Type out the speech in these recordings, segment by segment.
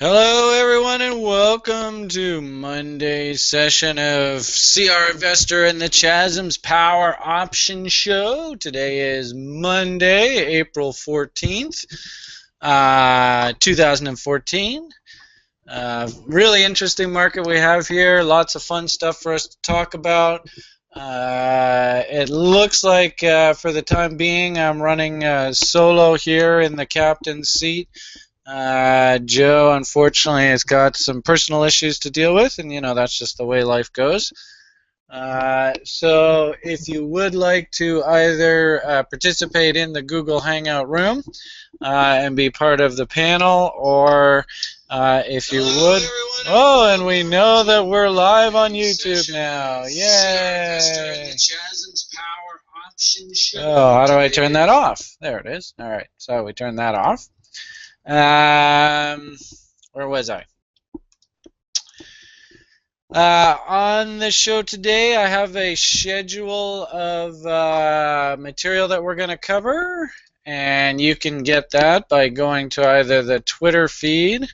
Hello, everyone, and welcome to Monday's session of CRInvestor and TheChasm's Power Option Show. Today is Monday, April 14th, 2014. Really interesting market we have here. Lots of fun stuff for us to talk about. It looks like for the time being I'm running solo here in the captain's seat. Joe, unfortunately, has got some personal issues to deal with, and that's just the way life goes. So if you would like to either participate in the Google Hangout room and be part of the panel, or if you would... Oh, and we know that we're live on YouTube now. Yay! Oh, how do I turn that off? There it is. All right, so we turn that off. Where was I? On the show today, I have a schedule of material that we're going to cover, and you can get that by going to either the Twitter feed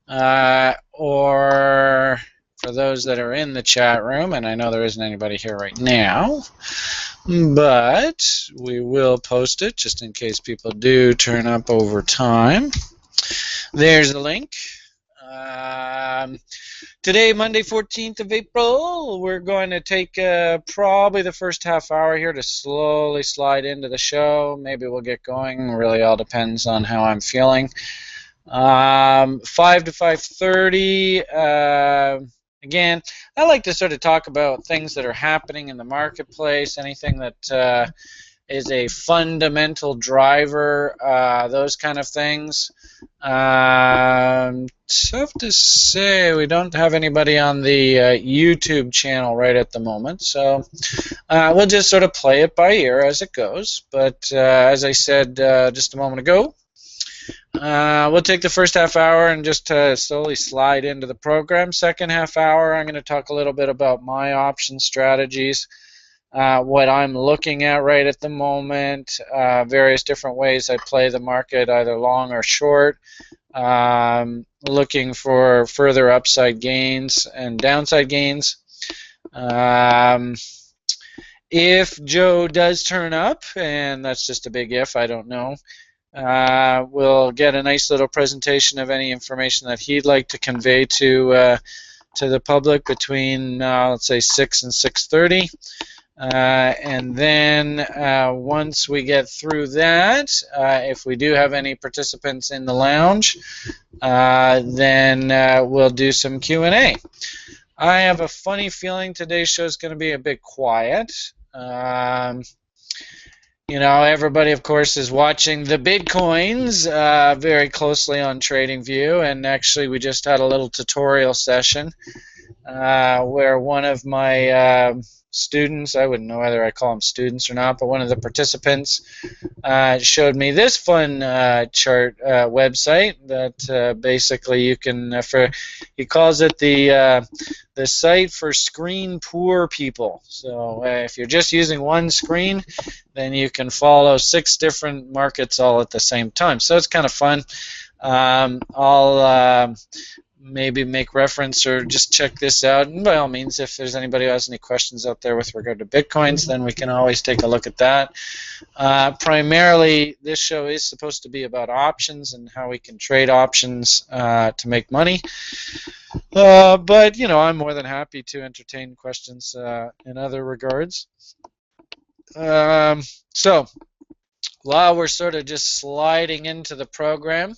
or for those that are in the chat room, and I know there isn't anybody here right now, but we will post it just in case people do turn up over time. There's the link. Today, Monday, 14th of April, we're going to take probably the first half hour here to slowly slide into the show. Maybe we'll get going. Really all depends on how I'm feeling. 5 to 5:30. Again, I like to sort of talk about things that are happening in the marketplace, anything that is a fundamental driver, those kind of things. Tough to say, we don't have anybody on the YouTube channel right at the moment, so we'll just sort of play it by ear as it goes. But as I said just a moment ago, we'll take the first half hour and just slowly slide into the program. Second half hour, I'm going to talk a little bit about my option strategies, what I'm looking at right at the moment, various different ways I play the market, either long or short, looking for further upside gains and downside gains. If Joe does turn up, and that's just a big if, I don't know, we'll get a nice little presentation of any information that he'd like to convey to the public between, let's say, 6 and 6:30. And then once we get through that, if we do have any participants in the lounge, then we'll do some Q&A. I have a funny feeling today's show is going to be a bit quiet. Everybody, of course, is watching the Bitcoins very closely on TradingView, and actually we just had a little tutorial session where one of my students, I wouldn't know whether I call them students or not, but one of the participants showed me this fun chart website that basically you can, he calls it the site for screen poor people. So if you're just using one screen, then you can follow 6 different markets all at the same time. So it's kind of fun. I'll maybe make reference or just check this out, and by all means, if there's anybody who has any questions out there with regard to Bitcoins, then we can always take a look at that. Primarily, this show is supposed to be about options and how we can trade options to make money, but I'm more than happy to entertain questions in other regards. So while we're sort of just sliding into the program,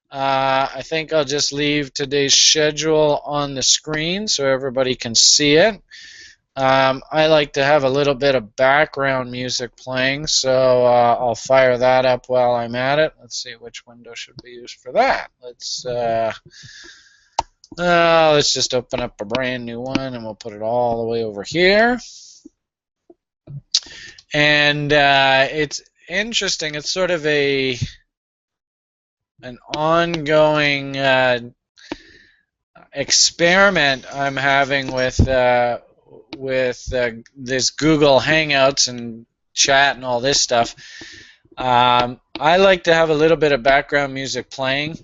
I think I'll just leave today's schedule on the screen so everybody can see it. I like to have a little bit of background music playing, so I'll fire that up while I'm at it. Let's see, which window should we use for that? Let's just open up a brand new one, and we'll put it all the way over here. And it's interesting. It's sort of an ongoing experiment I'm having with this Google Hangouts and chat and all this stuff. I like to have a little bit of background music playing,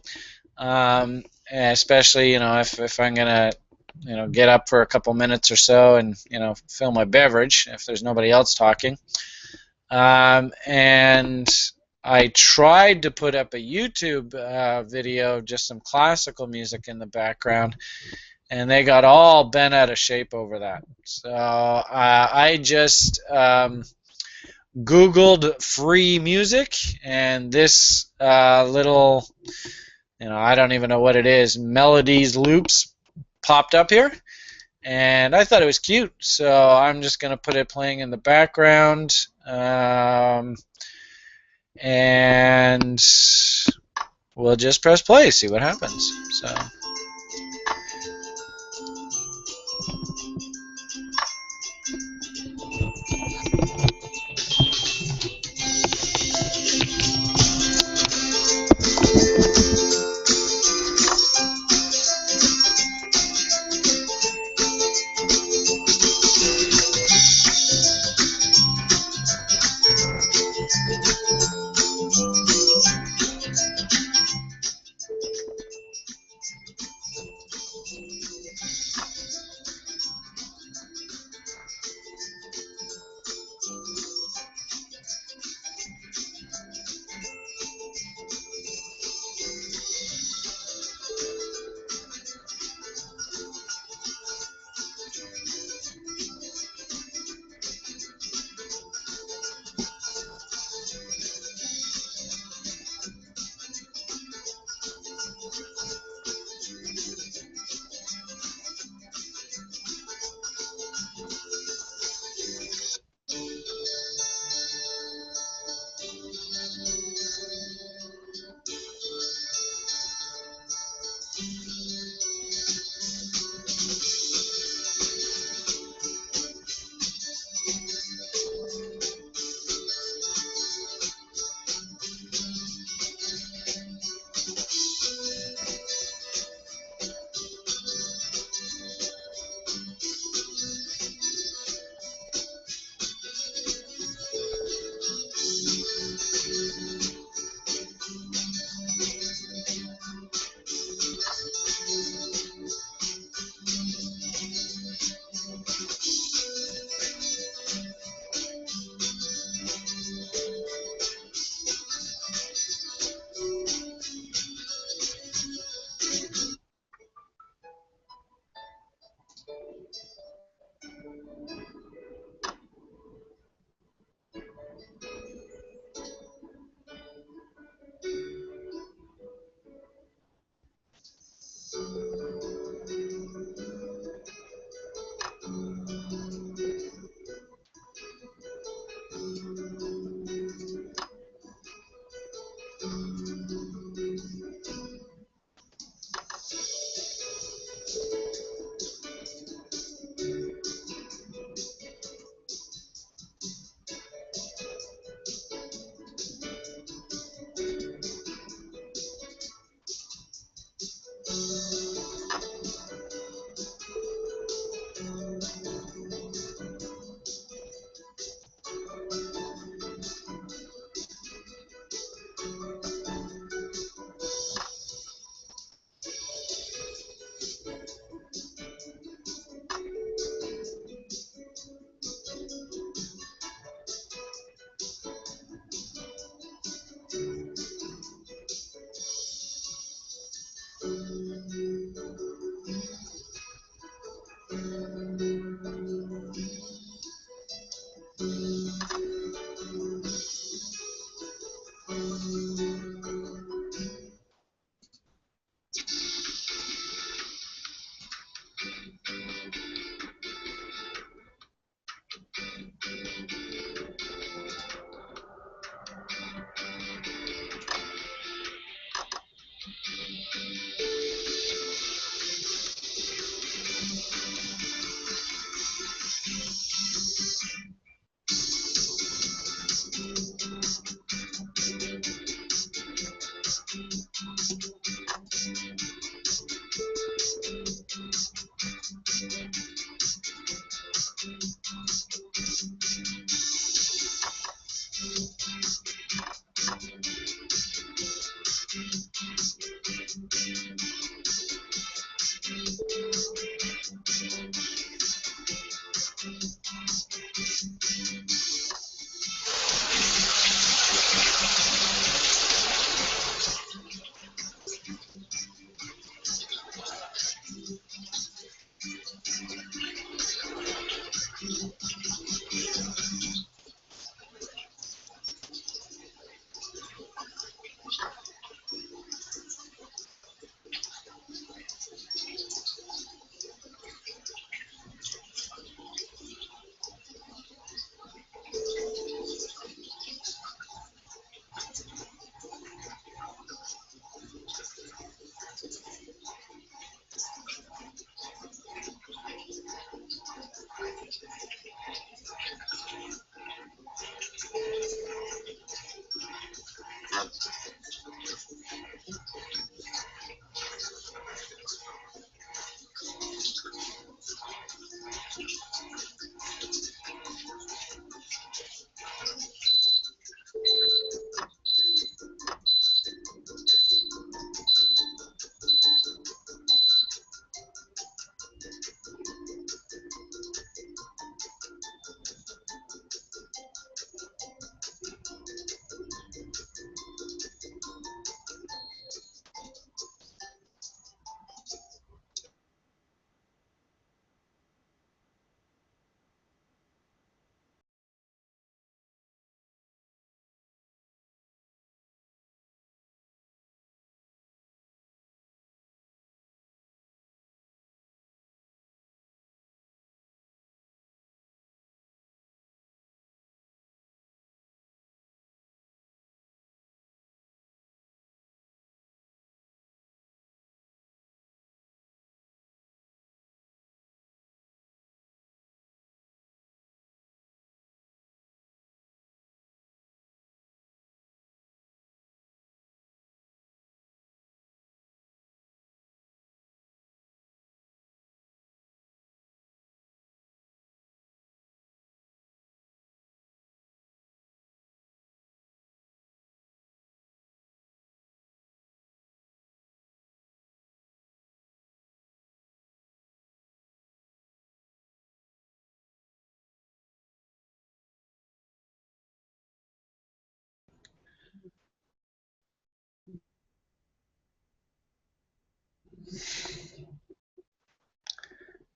especially if I'm gonna get up for a couple minutes or so and fill my beverage if there's nobody else talking. And I tried to put up a YouTube video, just some classical music in the background, and they got all bent out of shape over that. So I just Googled free music, and this little, I don't even know what it is, melodies loops popped up here, and I thought it was cute, so I'm just going to put it playing in the background, and we'll just press play, see what happens. So.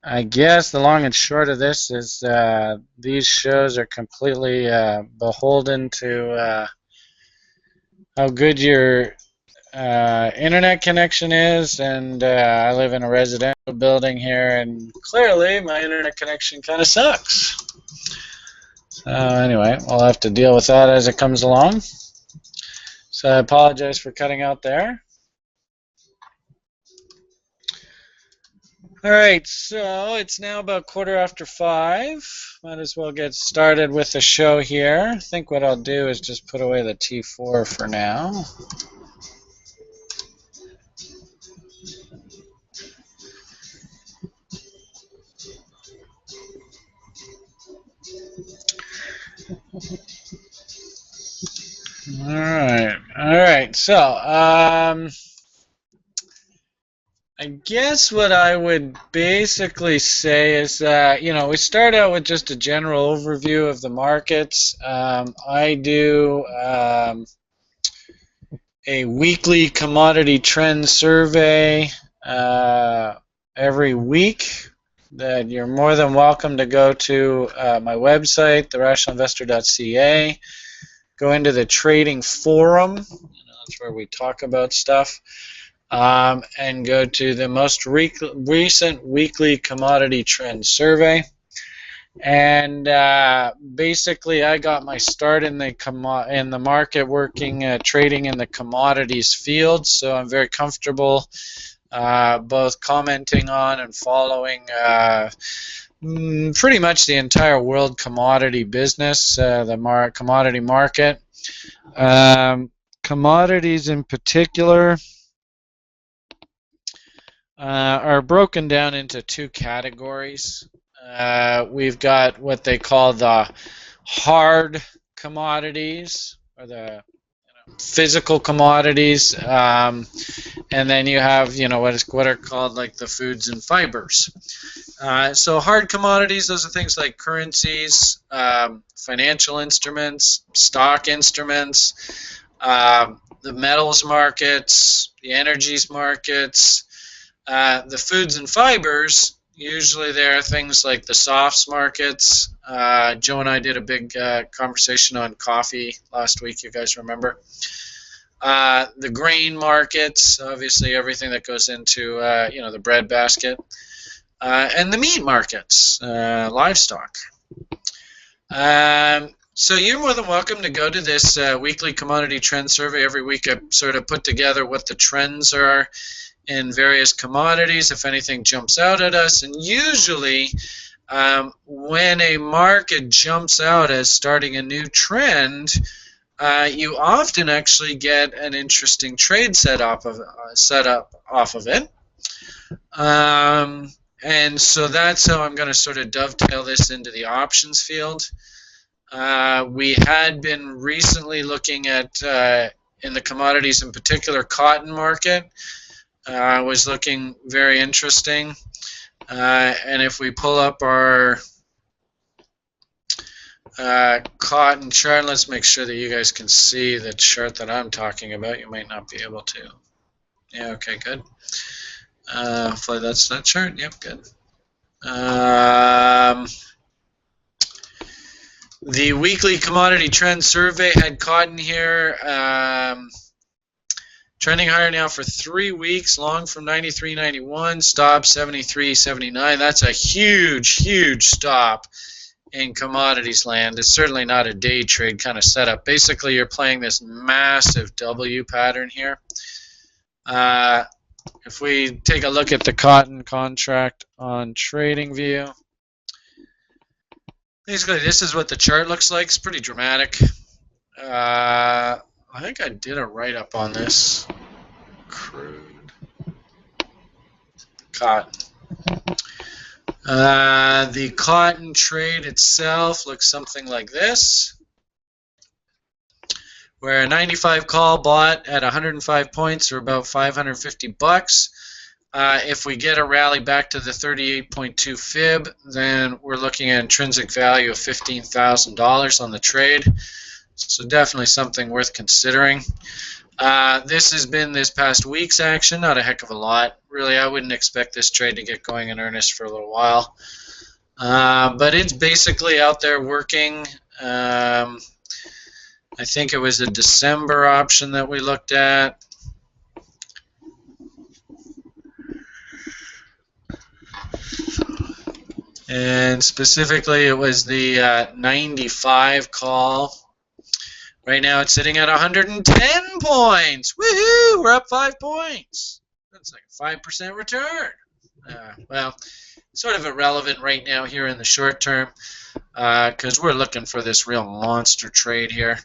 I guess the long and short of this is these shows are completely beholden to how good your internet connection is, and I live in a residential building here, and clearly my internet connection kind of sucks. So anyway, we'll have to deal with that as it comes along. So I apologize for cutting out there. All right, so it's now about 5:15. Might as well get started with the show here. I think what I'll do is just put away the T4 for now. All right. So, I guess what I would basically say is that, we start out with just a general overview of the markets. I do a weekly commodity trend survey every week that you're more than welcome to go to my website, therationalinvestor.ca, go into the trading forum, that's where we talk about stuff, and go to the most recent weekly commodity trend survey. And basically, I got my start in the market working trading in the commodities field, so I'm very comfortable both commenting on and following pretty much the entire world commodity business, the commodity market. Commodities in particular are broken down into two categories. We've got what they call the hard commodities, or the physical commodities, and then you have what are called like the foods and fibers. So hard commodities, those are things like currencies, financial instruments, stock instruments, the metals markets, the energies markets. The foods and fibers, usually there are things like the softs markets. Joe and I did a big conversation on coffee last week, you guys remember. The grain markets, obviously everything that goes into the bread basket. And the meat markets, livestock. So you're more than welcome to go to this weekly commodity trend survey. Every week I sort of put together what the trends are in various commodities, if anything jumps out at us. And usually when a market jumps out as starting a new trend, you often actually get an interesting trade set up off of it. And so that's how I'm going to sort of dovetail this into the options field. We had been recently looking at, in the commodities in particular, cotton market. Was looking very interesting. And if we pull up our cotton chart, let's make sure that you guys can see the chart that I'm talking about. You might not be able to. Yeah, okay, good. Hopefully that's that chart. Yep, good. The weekly commodity trend survey had cotton here. Trending higher now for 3 weeks, long from 93.91, stop 73.79. That's a huge, huge stop in commodities land. It's certainly not a day trade kind of setup. Basically, you're playing this massive W pattern here. If we take a look at the cotton contract on TradingView, basically this is what the chart looks like. It's pretty dramatic. I think I did a write-up on this. Crude cotton. The cotton trade itself looks something like this, where a 95 call bought at 105 points, or about 550 bucks. If we get a rally back to the 38.2 fib, then we're looking at intrinsic value of $15,000 on the trade. So definitely something worth considering. This has been this past week's action, not a heck of a lot. Really, I wouldn't expect this trade to get going in earnest for a little while. But it's basically out there working. I think it was a December option that we looked at. And specifically, it was the 95 call. Right now, it's sitting at 110 points. Woohoo! We're up 5 points. That's like a 5% return. Well, sort of irrelevant right now here in the short term because we're looking for this real monster trade here.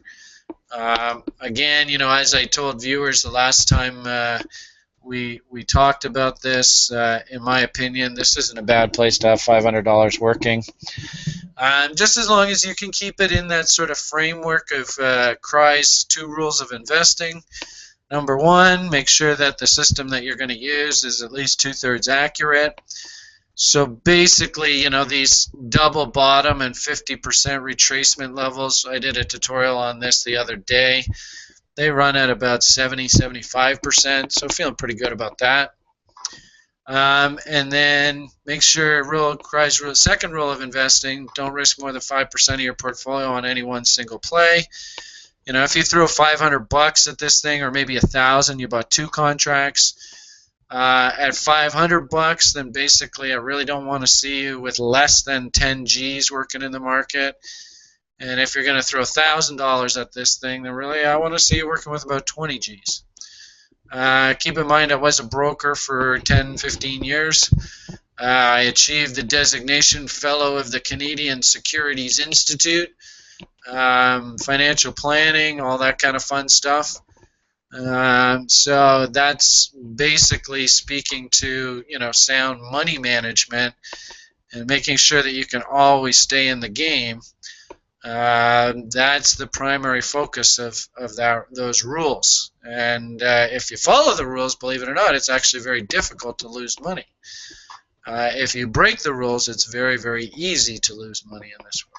Again, you know, as I told viewers the last time we talked about this, in my opinion, this isn't a bad place to have $500 working. Just as long as you can keep it in that sort of framework of CRI's 2 rules of investing. Number 1, make sure that the system that you're going to use is at least 2/3 accurate. So basically, you know, these double bottom and 50% retracement levels, I did a tutorial on this the other day. They run at about 70-75%, so feeling pretty good about that. And then make sure CRI's second rule of investing, don't risk more than 5% of your portfolio on any one single play. You know, if you throw $500 at this thing, or maybe $1,000, you bought 2 contracts. At $500, then basically I really don't want to see you with less than 10 G's working in the market. And if you're going to throw $1,000 at this thing, then really I want to see you working with about 20 G's. Keep in mind I was a broker for 10-15 years. I achieved the designation Fellow of the Canadian Securities Institute, financial planning, all that kind of fun stuff. So that's basically speaking to, you know, sound money management and making sure that you can always stay in the game. That's the primary focus of those rules. And if you follow the rules, believe it or not, it's actually very difficult to lose money. If you break the rules, it's very, very easy to lose money in this world.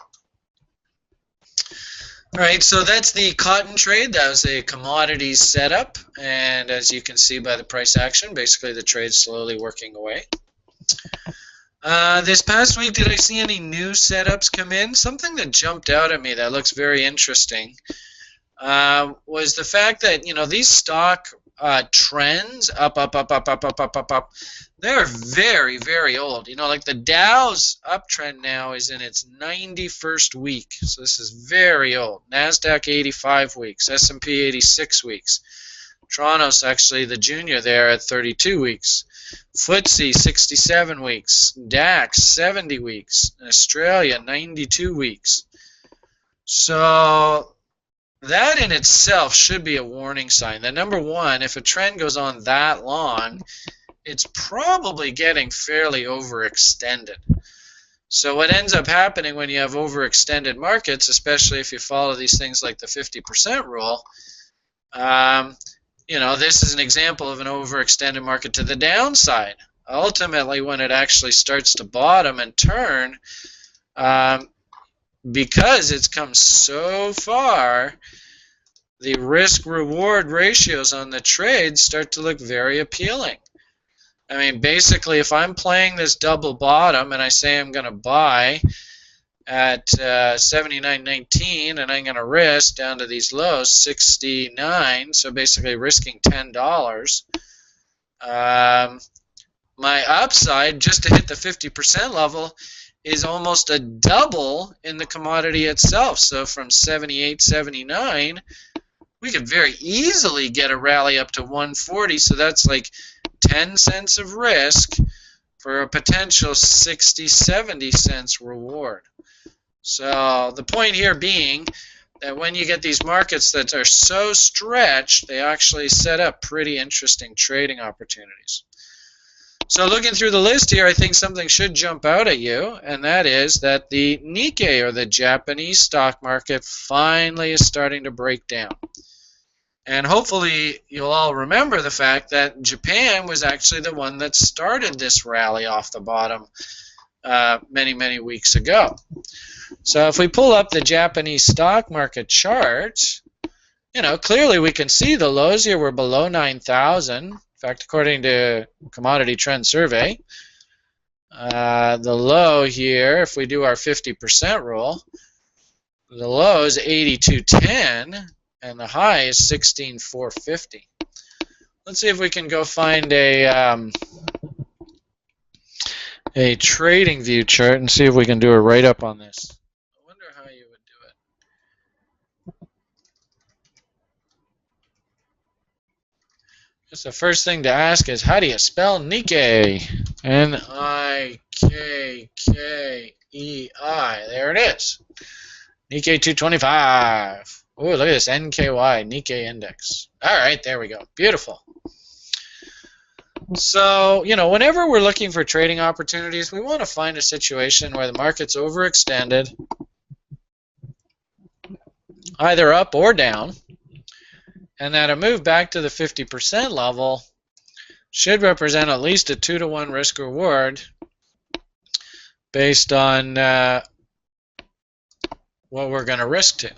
All right, so that's the cotton trade. That was a commodities setup, and as you can see by the price action, basically the trade's slowly working away. This past week, did I see any new setups come in? Something that jumped out at me that looks very interesting was the fact that, you know, these stock trends up, they're very, very old. You know, like the Dow's uptrend now is in its 91st week, so this is very old. NASDAQ 85 weeks, S&P 86 weeks. Toronto's actually the junior there at 32 weeks. FTSE 67 weeks. DAX 70 weeks. Australia 92 weeks. So that in itself should be a warning sign that, number 1, if a trend goes on that long, it's probably getting fairly overextended. So what ends up happening when you have overextended markets, especially if you follow these things like the 50% rule, you know, this is an example of an overextended market to the downside. Ultimately, when it actually starts to bottom and turn, because it's come so far, the risk-reward ratios on the trade start to look very appealing. I mean, basically, if I'm playing this double bottom and I say I'm going to buy at 79.19 and I'm going to risk down to these lows, 69, so basically risking $10, my upside just to hit the 50% level is almost a double in the commodity itself. So from 78, 79, we could very easily get a rally up to 140, so that's like 10 cents of risk for a potential 60, 70 cents reward. So the point here being that when you get these markets that are so stretched, they actually set up pretty interesting trading opportunities. So looking through the list here, I think something should jump out at you, and that is that the Nikkei, or the Japanese stock market, finally is starting to break down. And hopefully you'll all remember the fact that Japan was actually the one that started this rally off the bottom many, many weeks ago. So if we pull up the Japanese stock market chart, clearly we can see the lows here were below 9,000. In fact, according to Commodity Trend Survey, the low here, if we do our 50% rule, the low is 82.10 and the high is 16,450. Let's see if we can go find a trading view chart and see if we can do a write-up on this. I wonder how you would do it. Just the first thing to ask is, how do you spell Nikkei? N-I-K-K-E-I. There it is. Nikkei 225. Oh, look at this NKY, Nikkei Index. All right, there we go. Beautiful. So, whenever we're looking for trading opportunities, we want to find a situation where the market's overextended, either up or down, and that a move back to the 50% level should represent at least a 2-to-1 risk reward based on what we're going to risk to.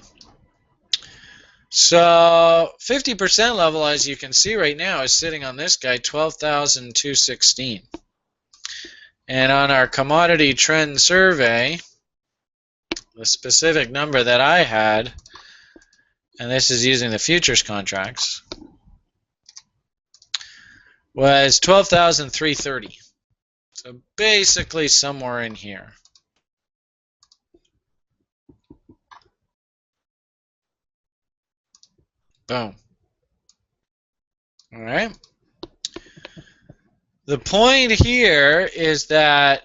So 50% level, as you can see right now, is sitting on this guy, 12,216. And on our commodity trend survey, the specific number that I had, and this is using the futures contracts, was 12,330. So basically somewhere in here. Boom. All right. The point here is that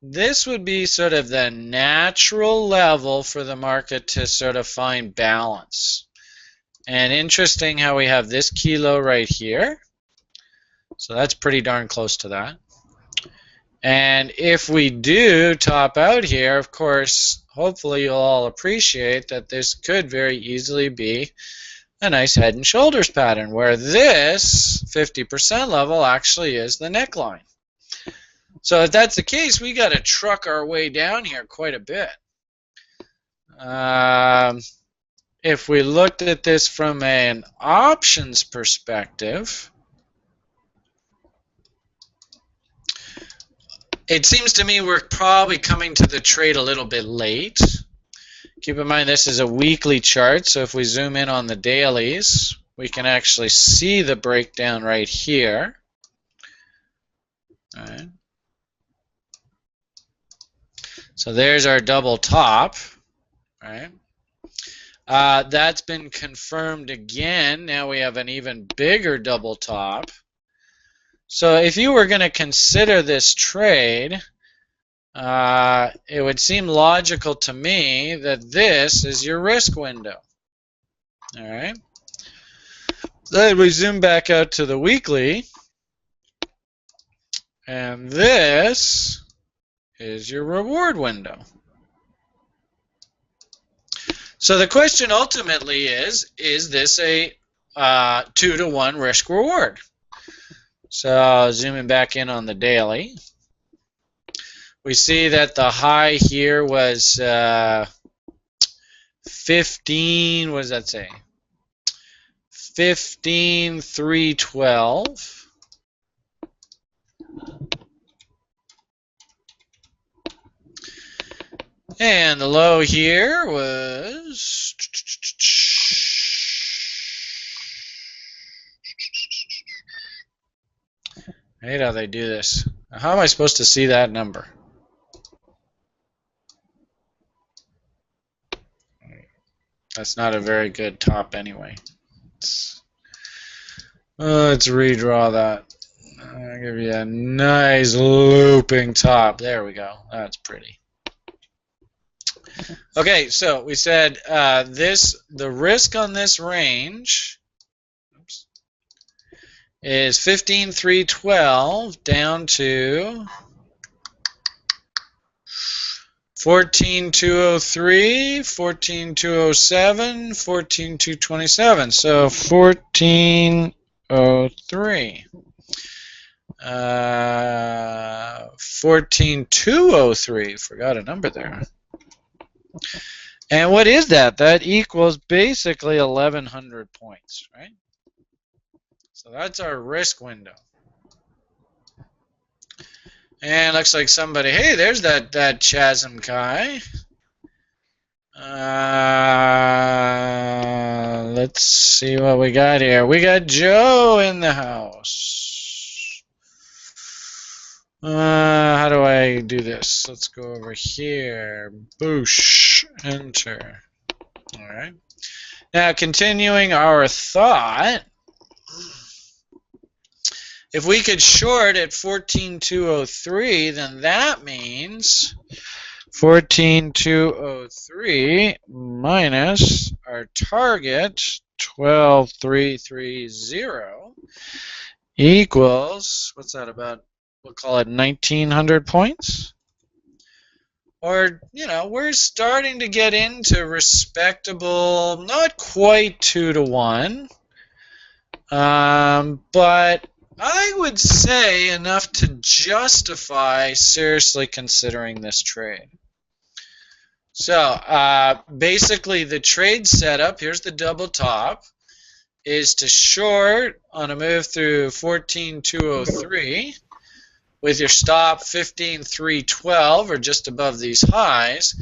this would be sort of the natural level for the market to sort of find balance. And interesting how we have this kilo right here. So that's pretty darn close to that. And if we do top out here, of course, hopefully you'll all appreciate that this could very easily be a nice head and shoulders pattern where this 50% level actually is the neckline. So if that's the case, we got to truck our way down here quite a bit. If we looked at this from an options perspective, it seems to me we're probably coming to the trade a little bit late. Keep in mind this is a weekly chart, so if we zoom in on the dailies, we can actually see the breakdown right here. All right. So there's our double top. All right. That's been confirmed again. Now we have an even bigger double top. So if you were going to consider this trade, it would seem logical to me that this is your risk window. All right. Then we zoom back out to the weekly, and this is your reward window. So the question ultimately is this a 2-to-1 risk reward? So zooming back in on the daily, we see that the high here was 15, what does that say? 15,312. And the low here was I hate how they do this. How am I supposed to see that number? That's not a very good top anyway. Let's redraw that. I'll give you a nice looping top. There we go. That's pretty. Okay, so we said the risk on this range is 15,312 down to 14,203, 14,207, 14,227. So 14,003. 14,203. Forgot a number there. And what is that? That equals basically 1,100 points, right? So that's our risk window. And looks like somebody, hey, there's that Chasm guy. Let's see what we got here. We got Joe in the house. How do I do this? Let's go over here. Boosh. Enter. All right. Now, continuing our thought, if we could short at 14,203, then that means 14,203 minus our target 12,330 equals, what's that about? We'll call it 1,900 points. Or, you know, we're starting to get into respectable, not quite 2-to-1, but I would say enough to justify seriously considering this trade. So basically the trade setup, here's the double top, is to short on a move through 14,203 with your stop 15,312 or just above these highs,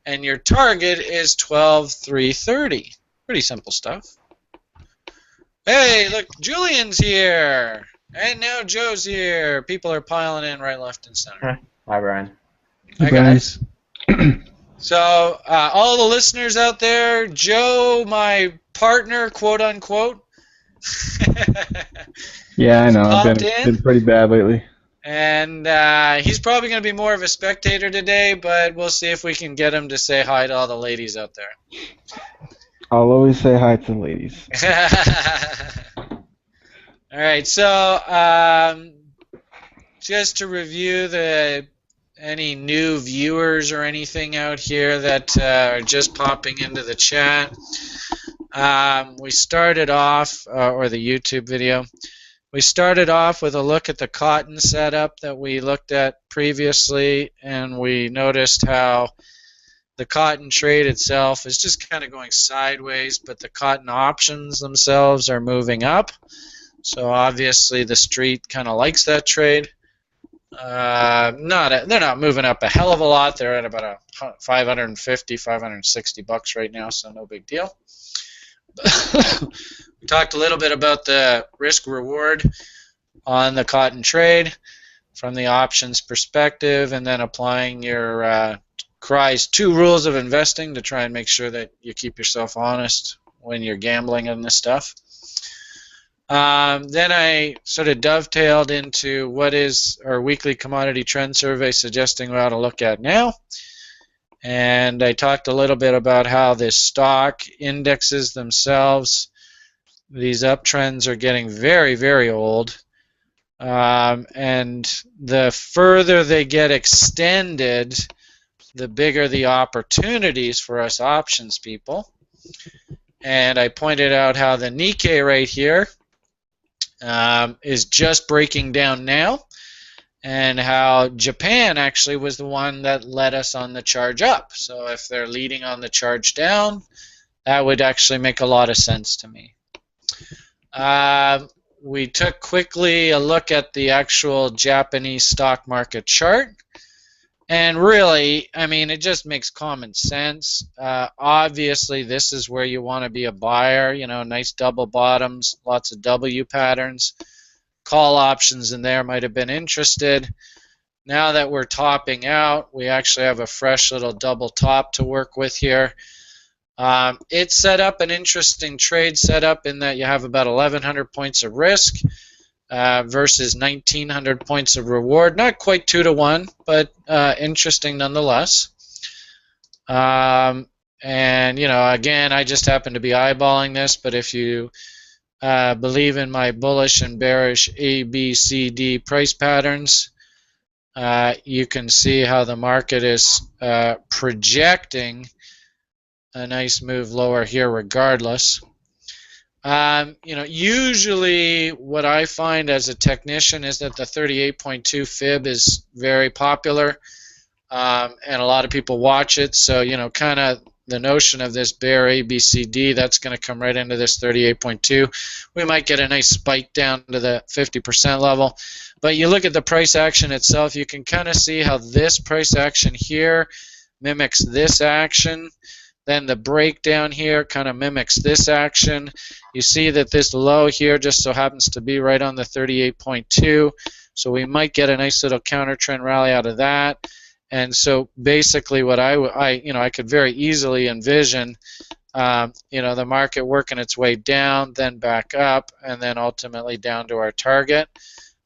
and your target is 12,330. Pretty simple stuff. Hey, look, Julian's here, and now Joe's here. People are piling in right, left, and center. Hi, Brian. Hi, guys. So, all the listeners out there, Joe, my partner, quote unquote. Yeah, I know. I've been pretty bad lately. And he's probably going to be more of a spectator today, but we'll see if we can get him to say hi to all the ladies out there. I'll always say hi to the ladies. All right, so just to review any new viewers or anything out here that are just popping into the chat, we started off, or the YouTube video, we started off with a look at the cotton setup that we looked at previously, and we noticed how the cotton trade itself is just kind of going sideways, but the cotton options themselves are moving up. So obviously the street kind of likes that trade. They're not moving up a hell of a lot. They're at about 550, 560 bucks right now, so no big deal. We talked a little bit about the risk reward on the cotton trade from the options perspective, and then applying your CRI's 2 rules of investing to try and make sure that you keep yourself honest when you're gambling in this stuff. Then I sort of dovetailed into what is our weekly commodity trend survey suggesting we ought to look at now. And I talked a little bit about how the stock indexes themselves, these uptrends are getting very, very old. And the further they get extended, the bigger the opportunities for us options people. And I pointed out how the Nikkei right here is just breaking down now, and how Japan actually was the one that led us on the charge up. So if they're leading on the charge down, that would actually make a lot of sense to me. We took quickly a look at the actual Japanese stock market chart, and really, I mean, it just makes common sense. Obviously, this is where you want to be a buyer, you know, nice double bottoms, lots of W patterns. Call options in there might have been interested. Now that we're topping out, we actually have a fresh little double top to work with here. It set up an interesting trade setup in that you have about 1,100 points of risk versus 1,900 points of reward. Not quite 2-to-1, but interesting nonetheless. And, you know, again, I just happen to be eyeballing this, but if you believe in my bullish and bearish A, B, C, D price patterns, you can see how the market is projecting a nice move lower here regardless. You know, usually what I find as a technician is that the 38.2 fib is very popular, and a lot of people watch it, so, you know, kind of the notion of this bear ABCD, that's going to come right into this 38.2. We might get a nice spike down to the 50% level. But you look at the price action itself, you can kind of see how this price action here mimics this action. Then the breakdown here kind of mimics this action. You see that this low here just so happens to be right on the 38.2. So we might get a nice little counter trend rally out of that. And so basically what I could very easily envision the market working its way down, then back up, and then ultimately down to our target.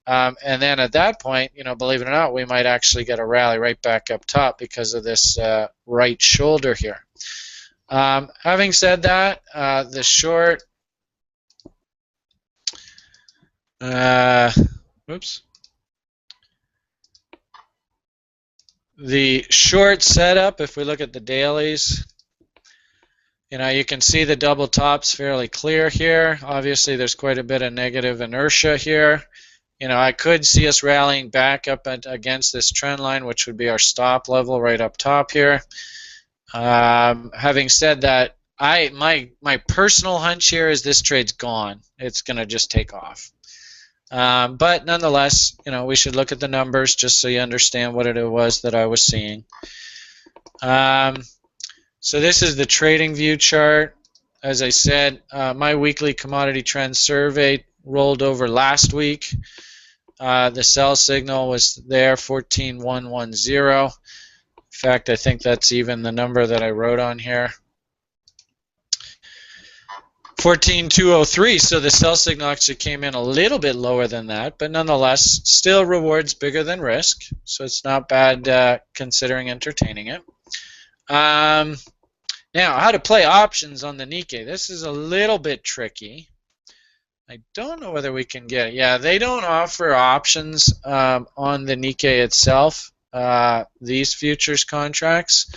And then at that point, believe it or not, we might actually get a rally right back up top because of this right shoulder here. Having said that, the short, the short setup, if we look at the dailies, you can see the double tops fairly clear here. Obviously, there's quite a bit of negative inertia here. I could see us rallying back up against this trend line, which would be our stop level right up top here. Having said that, my personal hunch here is this trade's gone. It's going to just take off. But nonetheless, we should look at the numbers just so you understand what it was that I was seeing. So this is the trading view chart. As I said, my weekly commodity trend survey rolled over last week. The sell signal was there, 14,110. In fact, I think that's even the number that I wrote on here. 14,203, so the sell signal actually came in a little bit lower than that, but nonetheless, still rewards bigger than risk, so it's not bad considering entertaining it. Now, how to play options on the Nikkei. This is a little bit tricky. I don't know whether we can get it. Yeah, they don't offer options on the Nikkei itself, these futures contracts.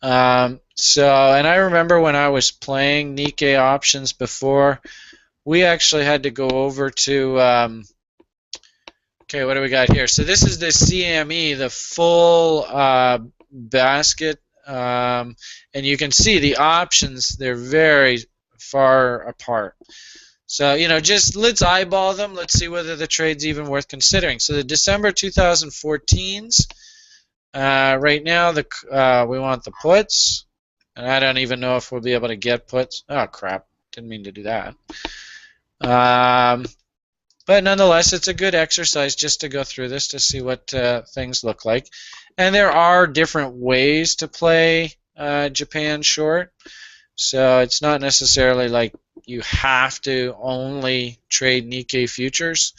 And I remember when I was playing Nikkei options before, we actually had to go over to, okay, what do we got here? So this is the CME, the full basket, and you can see the options, they're very far apart. So, just let's eyeball them. Let's see whether the trade's even worth considering. So the December 2014s, right now we want the puts, and I don't even know if we'll be able to get puts. Oh crap, didn't mean to do that. But nonetheless, it's a good exercise just to go through this to see what things look like. And there are different ways to play Japan short, so it's not necessarily like you have to only trade Nikkei futures,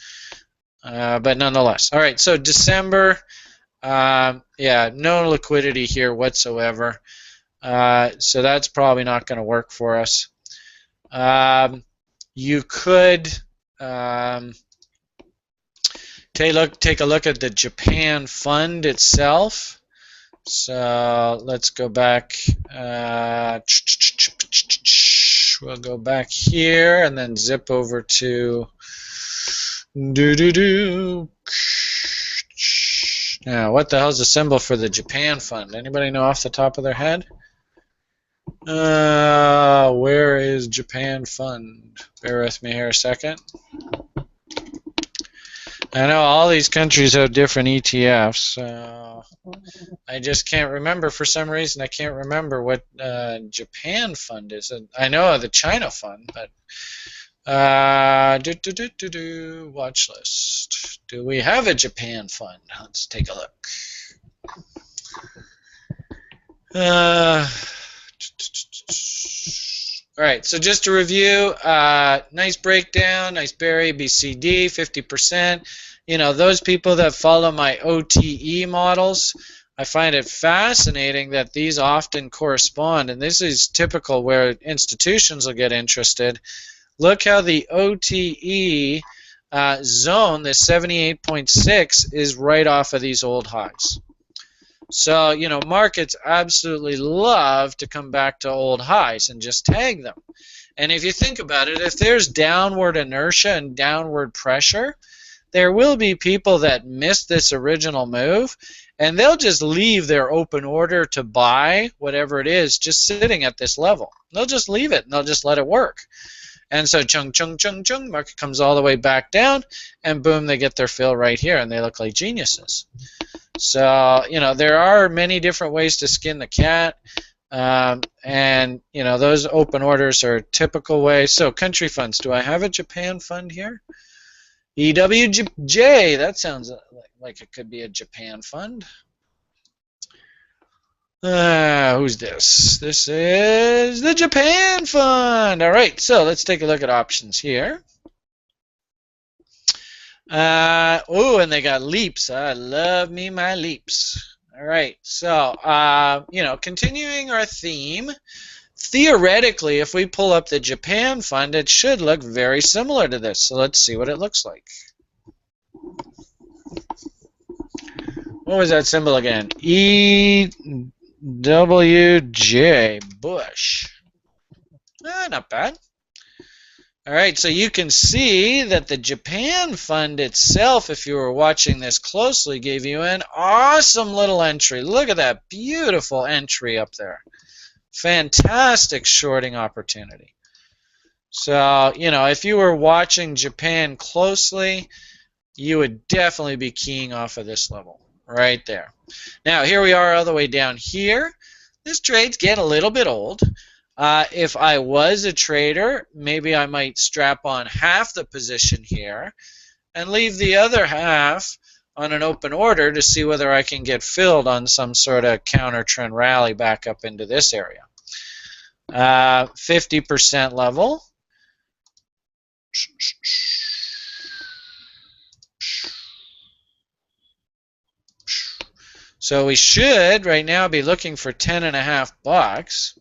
but nonetheless. All right, so December. Yeah, no liquidity here whatsoever. So that's probably not going to work for us. You could take a look at the Japan fund itself. So let's go back. We'll go back here and then zip over to Now, what the hell's the symbol for the Japan fund? Anybody know off the top of their head? Where is Japan fund? Bear with me here a second. I know all these countries have different ETFs, so I just can't remember. For some reason, I can't remember what Japan fund is. I know the China fund, but watch list. Do we have a Japan fund? Let's take a look. All right, so just to review, nice breakdown, nice bear ABCD, 50%. Those people that follow my OTE models, I find it fascinating that these often correspond, and this is typical where institutions will get interested. Look how the OTE zone, the 78.6, is right off of these old highs. So, markets absolutely love to come back to old highs and just tag them. And if you think about it, if there's downward inertia and downward pressure, there will be people that miss this original move, and they'll just leave their open order to buy whatever it is just sitting at this level. They'll just leave it, and they'll just let it work. And so chung, chung, chung, chung, market comes all the way back down, and boom, they get their fill right here, and they look like geniuses. So, there are many different ways to skin the cat. And those open orders are a typical way. So country funds, do I have a Japan fund here? EWJ, that sounds like it could be a Japan fund. Who's this? This is the Japan fund. All right, so let's take a look at options here. And they got leaps. I love me my leaps. All right, so, continuing our theme, theoretically, if we pull up the Japan fund, it should look very similar to this. So let's see what it looks like. What was that symbol again? EWJ, Bush. Not bad. All right, so you can see that the Japan fund itself, if you were watching this closely, gave you an awesome little entry. Look at that beautiful entry up there. Fantastic shorting opportunity. So, if you were watching Japan closely, you would definitely be keying off of this level right there. Now, here we are all the way down here. This trade's getting a little bit old. If I was a trader, maybe I might strap on half the position here and leave the other half on an open order to see whether I can get filled on some sort of counter trend rally back up into this area. 50% level. So we should right now be looking for 10.5 bucks.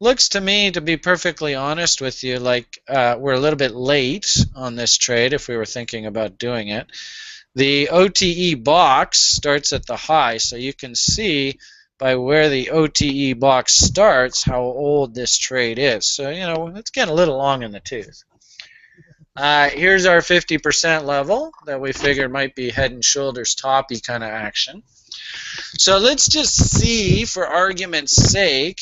Looks to me, to be perfectly honest with you, like we're a little bit late on this trade if we were thinking about doing it. The OTE box starts at the high, so you can see by where the OTE box starts how old this trade is. So, it's getting a little long in the tooth. Here's our 50% level that we figured might be head and shoulders toppy kind of action. So let's just see, for argument's sake,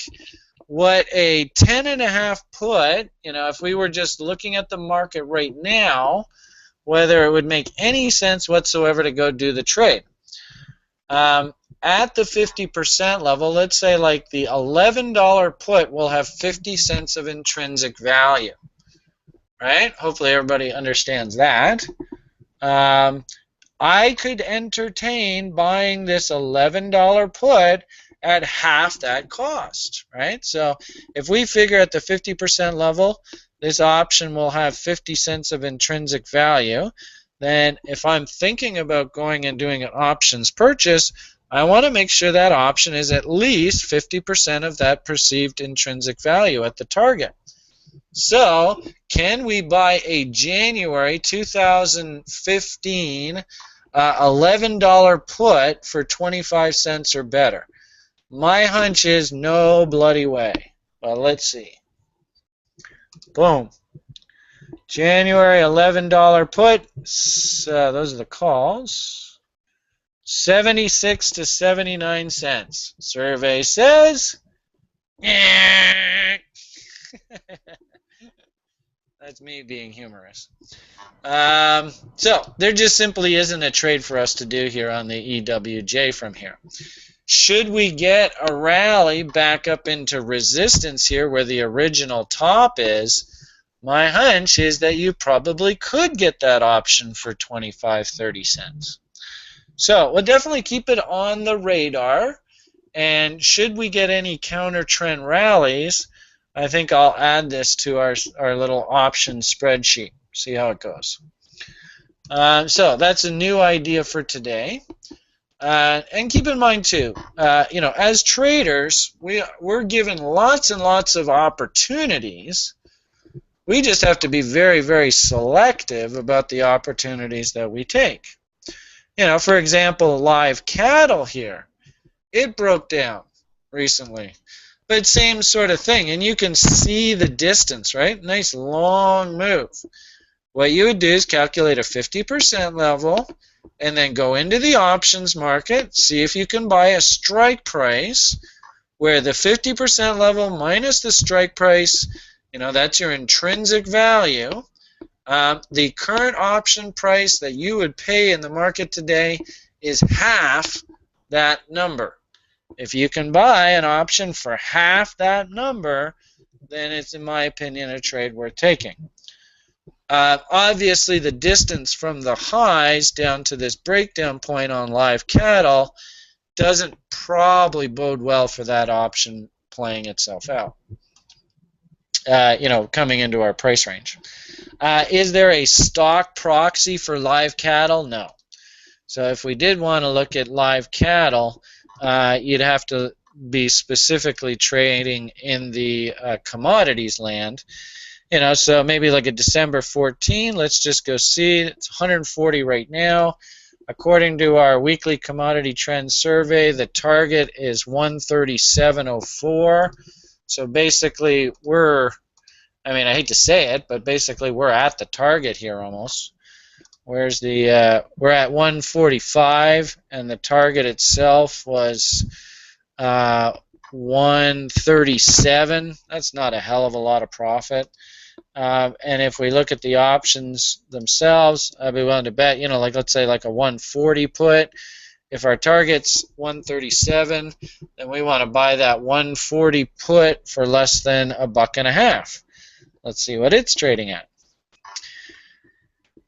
what a 10.5 put, if we were just looking at the market right now, whether it would make any sense whatsoever to go do the trade. At the 50% level, let's say like the $11 put will have 50 cents of intrinsic value, right? Hopefully everybody understands that. I could entertain buying this $11 put at half that cost, right? So if we figure at the 50% level, this option will have 50 cents of intrinsic value, then if I'm thinking about going and doing an options purchase, I want to make sure that option is at least 50% of that perceived intrinsic value at the target. So can we buy a January 2015 $11 put for 25 cents or better? My hunch is no bloody way. Well, let's see. Boom. January $11 put. Those are the calls. 76 to 79 cents. Survey says. That's me being humorous. So there just simply isn't a trade for us to do here on the EWJ from here. Should we get a rally back up into resistance here where the original top is, my hunch is that you probably could get that option for 25-30 cents. So we'll definitely keep it on the radar, and should we get any counter trend rallies, I think I'll add this to our little option spreadsheet. See how it goes. So that's a new idea for today. And keep in mind too, as traders, we're given lots and lots of opportunities. We just have to be very, very selective about the opportunities that we take. For example, live cattle here, it broke down recently, but same sort of thing, and you can see the distance, right? Nice long move. what you would do is calculate a 50% level and then go into the options market, see if you can buy a strike price where the 50% level minus the strike price, that's your intrinsic value. The current option price that you would pay in the market today is half that number. If you can buy an option for half that number, then it's, in my opinion, a trade worth taking. Obviously, the distance from the highs down to this breakdown point on live cattle doesn't probably bode well for that option playing itself out, coming into our price range. Is there a stock proxy for live cattle? No. So if we did want to look at live cattle, you'd have to be specifically trading in the commodities land. So maybe like a December 14, let's just go see. It's 140 right now. According to our weekly commodity trend survey, the target is 137.04. So basically I hate to say it, but basically we're at the target here almost. We're at 145, and the target itself was 137. That's not a hell of a lot of profit. And if we look at the options themselves, I'd be willing to bet, let's say like a 140 put. If our target's 137, then we want to buy that 140 put for less than $1.50. Let's see what it's trading at.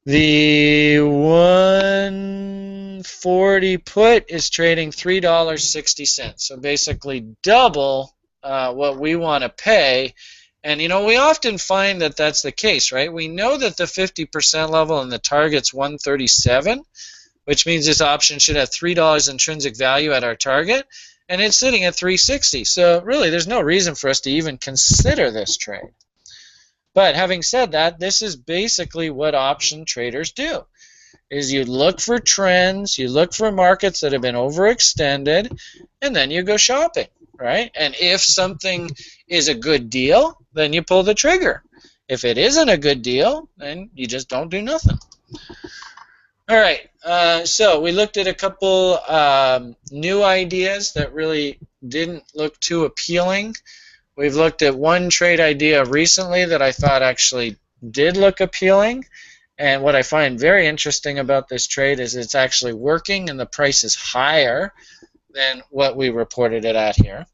The 140 put is trading $3.60. So basically double what we want to pay. And, we often find that that's the case, right? We know that the 50% level and the target's 137, which means this option should have $3 intrinsic value at our target, and it's sitting at 360. So really, there's no reason for us to even consider this trade. But having said that, this is basically what option traders do, is you look for trends, you look for markets that have been overextended, and then you go shopping, right? And if something is a good deal, then you pull the trigger. If it isn't a good deal, then you just don't do nothing. All right, so we looked at a couple new ideas that really didn't look too appealing. We've looked at one trade idea recently that I thought actually did look appealing. And what I find very interesting about this trade is it's actually working and the price is higher than what we reported it at here.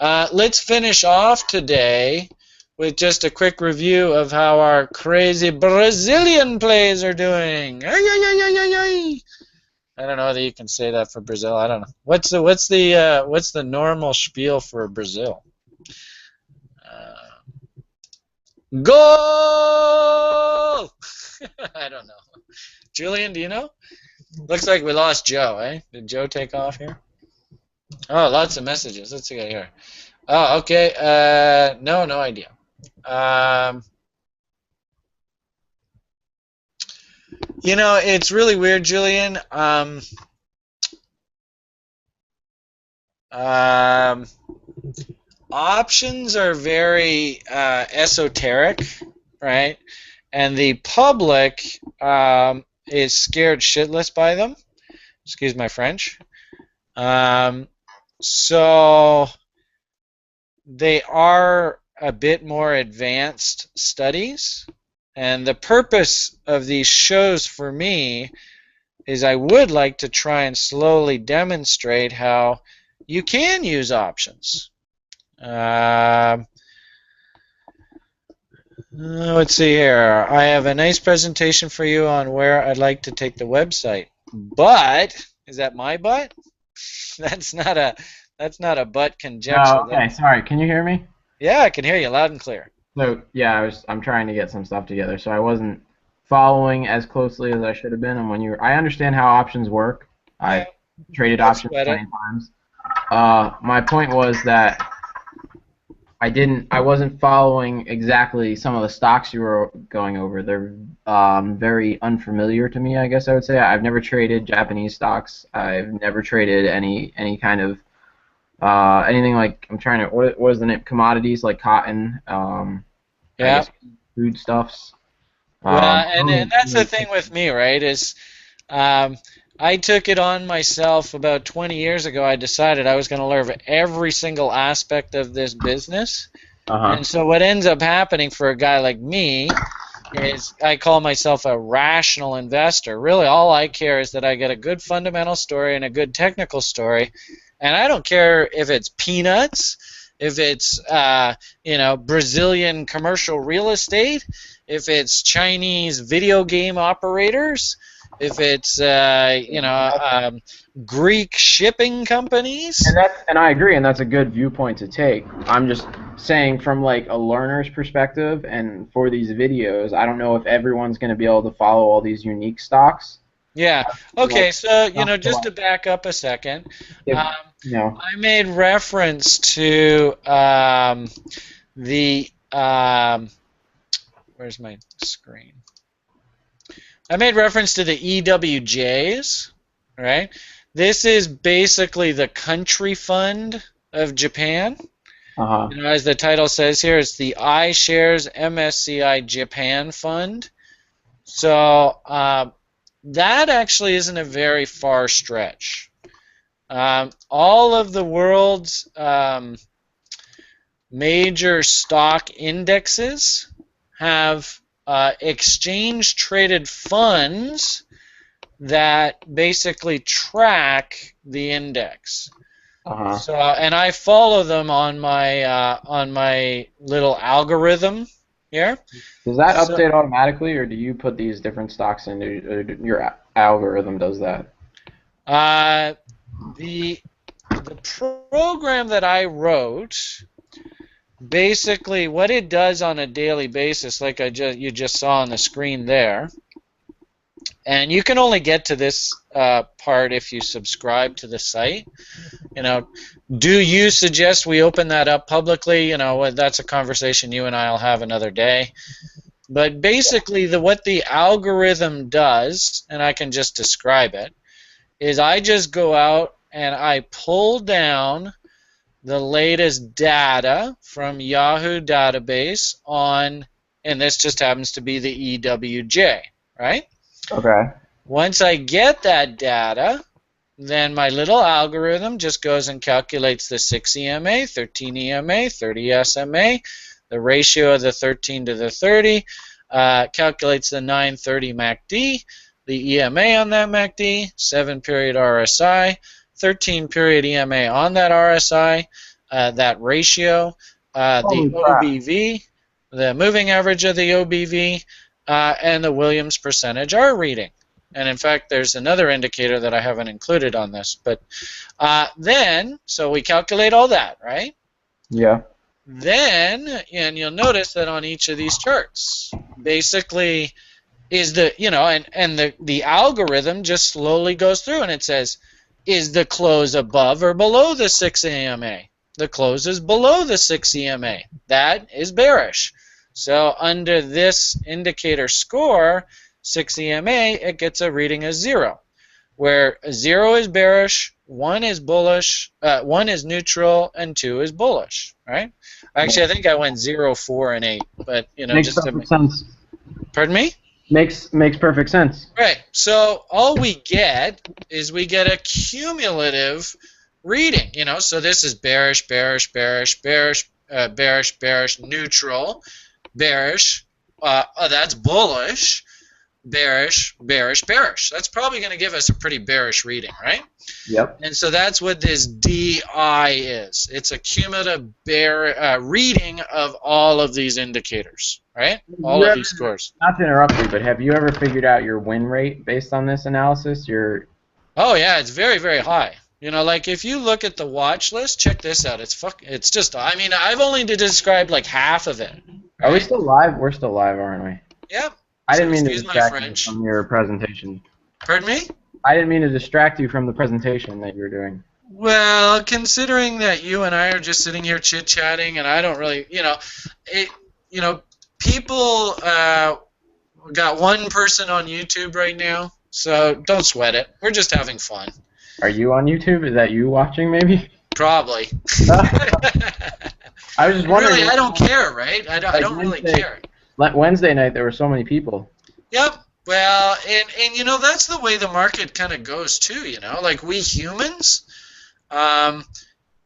Let's finish off today with just a quick review of how our crazy Brazilian plays are doing. Ay, ay, ay, ay, ay, ay. I don't know whether you can say that for Brazil. I don't know. What's the normal spiel for Brazil? Goal! I don't know. Julian, do you know? Looks like we lost Joe, eh? Did Joe take off here? Oh, lots of messages. Let's see here. Oh, okay. No idea. It's really weird, Julian. Options are very esoteric, right? And the public is scared shitless by them. Excuse my French. So they are a bit more advanced studies. And the purpose of these shows for me is I would like to try and slowly demonstrate how you can use options. Let's see here. I have a nice presentation for you on where I'd like to take the website. But is that my butt? That's not a butt conjecture. Oh, okay. Sorry. Can you hear me? Yeah, I can hear you loud and clear. So yeah, I'm trying to get some stuff together, so I wasn't following as closely as I should have been. And I understand how options work. I've traded options plenty of times. My point was that I wasn't following exactly some of the stocks you were going over. They're very unfamiliar to me, I guess I would say. I've never traded Japanese stocks. I've never traded any kind of anything like, I'm trying to, what is the name? Commodities like cotton, I guess food stuffs. Well, and, Oh, and that's the thing with me, right? Is I took it on myself about 20 years ago. I decided I was going to learn every single aspect of this business. uh-huh. And so what ends up happening for a guy like me is I call myself a rational investor. Really, all I care is that I get a good fundamental story and a good technical story, and I don't care if it's peanuts, if it's Brazilian commercial real estate, if it's Chinese video game operators, if it's Greek shipping companies. And I agree, and that's a good viewpoint to take. I'm just saying from like a learner's perspective, and for these videos, I don't know if everyone's going to be able to follow all these unique stocks. Yeah. Like, Okay. So just to back up a second, if, um, you know, I made reference to the where's my screen? I made reference to the EWJs, right? This is basically the country fund of Japan. uh-huh. As the title says here, it's the iShares MSCI Japan Fund. So that actually isn't a very far stretch. All of the world's major stock indexes have exchange-traded funds that basically track the index. Uh-huh. So, and I follow them on my little algorithm here. Does that So, update automatically, or do you put these different stocks into your algorithm? Does that? the program that I wrote, basically what it does on a daily basis, like you just saw on the screen there, and you can only get to this part if you subscribe to the site. Do you suggest we open that up publicly? That's a conversation you and I'll have another day. But basically, what the algorithm does, and I can just describe it, is I just go out and I pull down the latest data from Yahoo database on, and this just happens to be the EWJ, right? Okay. Once I get that data, then my little algorithm just goes and calculates the 6 EMA, 13 EMA, 30 SMA, the ratio of the 13 to the 30, calculates the 930 MACD, the EMA on that MACD, 7-period RSI, 13-period EMA on that RSI, that ratio, the OBV, the moving average of the OBV, and the Williams percentage R reading. And in fact, there's another indicator that I haven't included on this. But so we calculate all that, right? Yeah. Then, and you'll notice that on each of these charts, basically is the algorithm just slowly goes through and it says, is the close above or below the 6 EMA? The close is below the 6 EMA. That is bearish. So under this indicator score, 6 EMA, it gets a reading of 0, where 0 is bearish, 1 is bullish, 1 is neutral, and 2 is bullish, right? Actually, I think I went 0, 4, and 8, but Makes just perfect sense. Pardon me? Makes perfect sense. Right. So all we get is we get a cumulative reading. So this is bearish, bearish, bearish, bearish, bearish, bearish, neutral, bearish. That's bullish. Bearish, bearish, bearish. That's probably going to give us a pretty bearish reading, right? Yep. And so that's what this DI is. It's a cumulative reading of all of these indicators, right? All of these scores. Not to interrupt you, but have you ever figured out your win rate based on this analysis? Oh yeah, it's very, very high. Like if you look at the watch list, check this out. It's just, I've only to describe like half of it. Right? Are we still live? We're still live, aren't we? Yep. I didn't mean to distract you from your presentation. Pardon me? I didn't mean to distract you from the presentation that you were doing. Well, considering that you and I are just sitting here chit-chatting, and I don't really, people got one person on YouTube right now, so don't sweat it. We're just having fun. Are you on YouTube? Is that you watching, maybe? Probably. I was just wondering. Really, I don't care, right? I don't really care. Wednesday night there were so many people. Yep. Well, and you know, that's the way the market kind of goes too, you know, like we humans,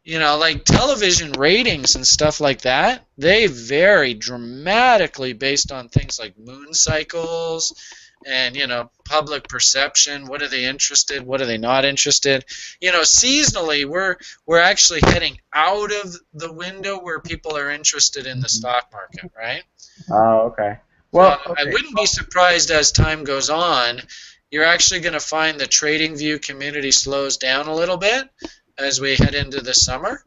you know, like television ratings and stuff like that, they vary dramatically based on things like moon cycles and, you know, public perception. What are they interested? What are they not interested? You know, seasonally, we're actually heading out of the window where people are interested in the stock market, right? Oh, okay. So Well, I okay. wouldn't be surprised as time goes on, you're actually going to find the trading view community slows down a little bit as we head into the summer.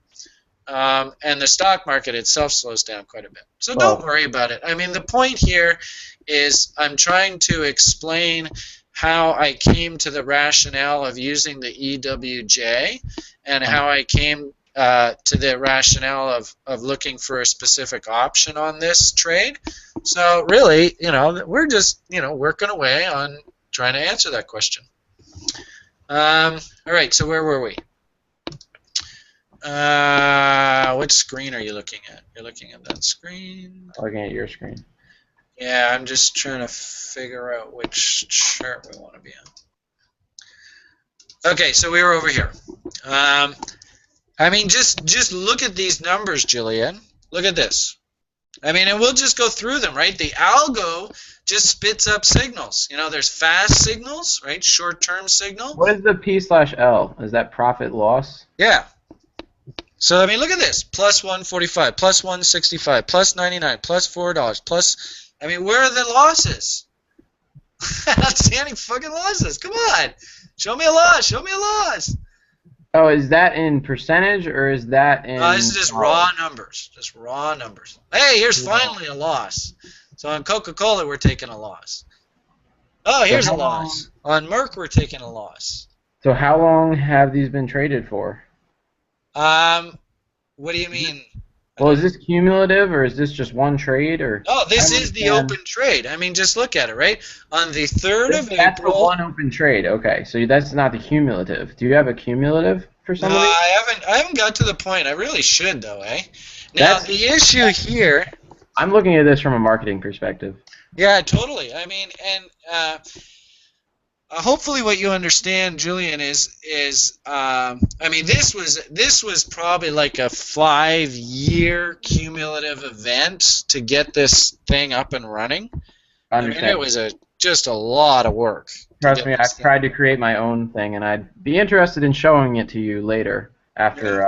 And the stock market itself slows down quite a bit. So don't worry about it. I mean, the point here is I'm trying to explain how I came to the rationale of using the EWJ and how I came to the rationale of looking for a specific option on this trade. So really, you know, we're just, you know, working away on trying to answer that question. All right, so where were we? What screen are you looking at? You're looking at that screen? Looking at your screen. Yeah, I'm just trying to figure out which chart we want to be on. Okay, so we were over here. I mean, just look at these numbers, Julian. Look at this. I mean, and we'll just go through them, right? The algo just spits up signals. You know, there's fast signals, right? Short-term signal. What is the P/L? Is that profit loss? Yeah. So, I mean, look at this. Plus 145, plus 165, plus 99, plus $4, plus... I mean, where are the losses? I don't see any fucking losses. Come on. Show me a loss. Show me a loss. Oh, is that in percentage or is that in... This is just raw numbers. Just raw numbers. Hey, here's finally a loss. So on Coca-Cola, we're taking a loss. Oh, here's a loss. On Merck, we're taking a loss. So how long have these been traded for? What do you mean? Well, is this cumulative or is this just one trade? Or oh, this is the open trade. I mean, just look at it, right? On the 3rd of that's April. the one open trade. Okay, so that's not the cumulative. Do you have a cumulative for some of these? I haven't got to the point. I really should, though, eh? Now, the issue here... I'm looking at this from a marketing perspective. Yeah, totally. I mean, and hopefully what you understand, Julian, is I mean, this was probably like a 5-year cumulative event to get this thing up and running. I mean, it was just a lot of work. Trust me, I've tried to create my own thing, and I'd be interested in showing it to you later after.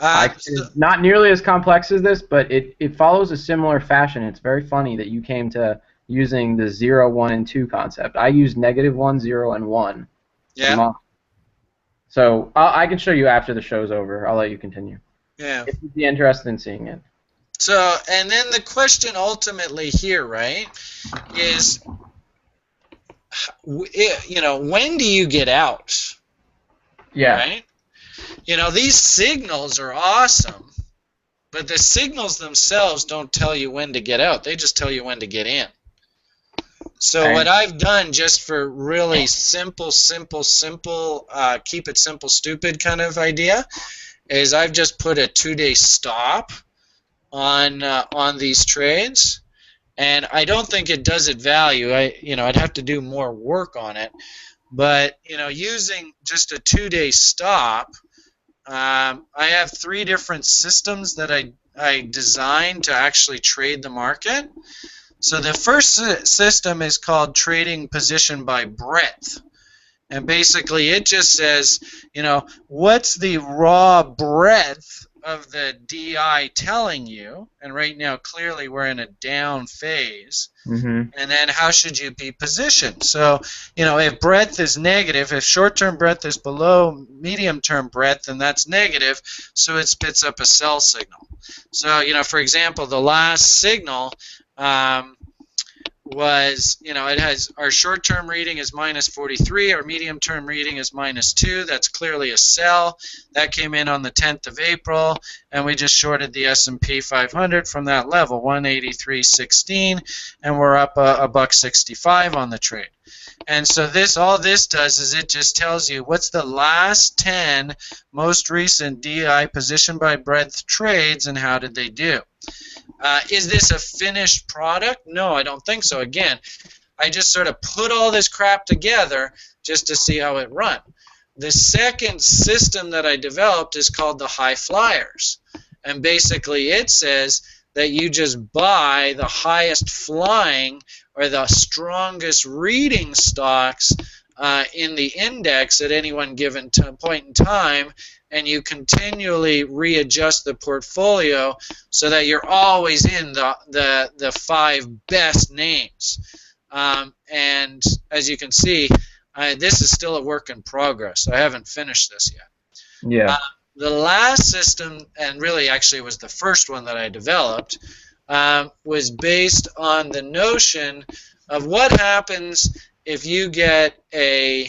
It's not nearly as complex as this, but it follows a similar fashion. It's very funny that you came to using the 0, 1, and 2 concept. I use -1, 0, and 1. Yeah. So I can show you after the show's over. I'll let you continue. Yeah. If you'd be interested in seeing it. So, and then the question ultimately here, right, is, you know, when do you get out? Yeah. Right? You know, these signals are awesome, but the signals themselves don't tell you when to get out. They just tell you when to get in. So what I've done, just for really simple, keep it simple, stupid kind of idea, is I've just put a 2-day stop on these trades, and I don't think it does it value. I'd have to do more work on it, but you know, using just a 2-day stop, I have 3 different systems that I designed to actually trade the market. So the first system is called trading position by breadth. And basically it just says, you know, what's the raw breadth of the DI telling you? And right now clearly we're in a down phase. Mm-hmm. And then how should you be positioned? So, you know, if breadth is negative, if short-term breadth is below medium-term breadth, then that's negative, so it spits up a sell signal. So, you know, for example, the last signal was, you know, it has our short-term reading is -43, our medium-term reading is -2. That's clearly a sell. That came in on the 10th of April, and we just shorted the S&P 500 from that level, 183.16, and we're up $1.65 on the trade. And so all this does is it just tells you what's the last 10 most recent DI position by breadth trades and how did they do. Is this a finished product? No, I don't think so. Again, I just sort of put all this crap together just to see how it run. The second system that I developed is called the high flyers. And basically it says that you just buy the highest flying or the strongest reading stocks in the index at any one given point in time, and you continually readjust the portfolio so that you're always in the 5 best names. And as you can see, this is still a work in progress. I haven't finished this yet. Yeah. The last system, and really actually was the first one that I developed, was based on the notion of what happens if you get in